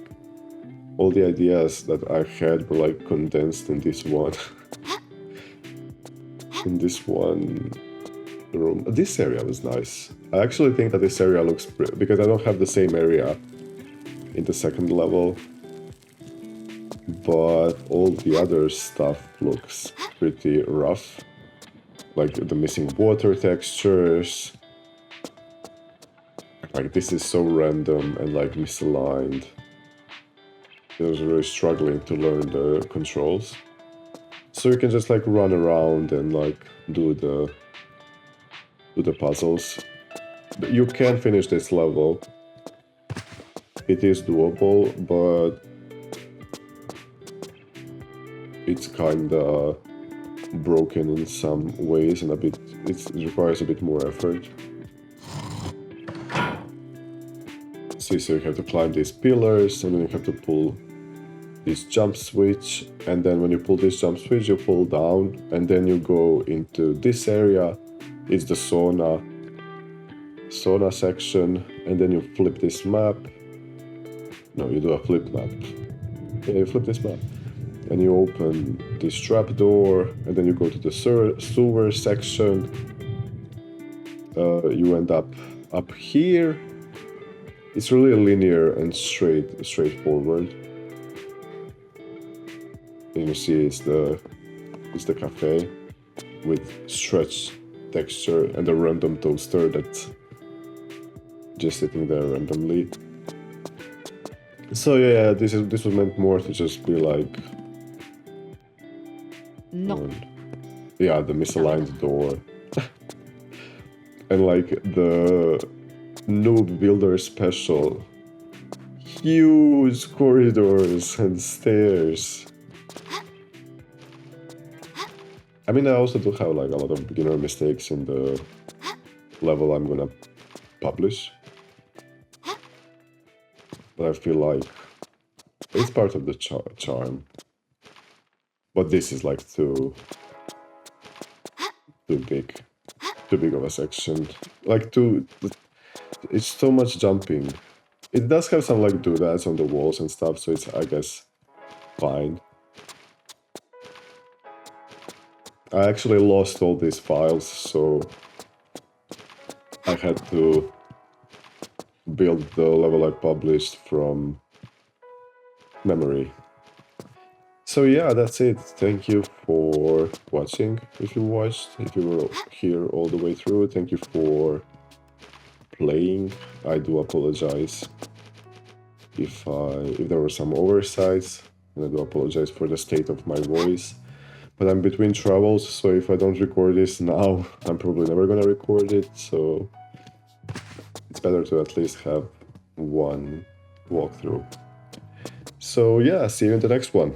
Speaker 1: all the ideas that I had were like condensed in this one room. This area was nice. I actually think that this area looks because I don't have the same area in the second level, but all the other stuff looks pretty rough, like the missing water textures. Like this is so random and like misaligned. I was really struggling to learn the controls. So you can just like run around and like do the puzzles. You can finish this level. It is doable, but it's kinda broken in some ways and it requires a bit more effort. See, so you have to climb these pillars and then you have to pull this jump switch, and then when you pull this jump switch you pull down and then you go into this area. It's the sauna section, and then you flip this map. No, you do a flip map. Yeah, you flip this map. And you open this trap door, and then you go to the sewer section. You end up here. It's really linear and straightforward. And you see it's the cafe with stretch texture and a random toaster that's just sitting there randomly. So yeah, this was meant more to just be like
Speaker 2: No.
Speaker 1: Yeah, the misaligned door. And like the noob builder special. Huge corridors and stairs. I mean, I also do have like a lot of beginner mistakes in the level I'm gonna publish. But I feel like it's part of the charm. But this is like too big of a section. Like it's too much jumping. It does have some like doodads on the walls and stuff, so it's, I guess, fine. I actually lost all these files, so I had to build the level I published from memory. So yeah, that's it. Thank you for watching, if you watched, if you were here all the way through. Thank you for playing. I do apologize if there were some oversights, and I do apologize for the state of my voice. But I'm between travels, so if I don't record this now, I'm probably never gonna record it, so it's better to at least have one walkthrough. So yeah, see you in the next one.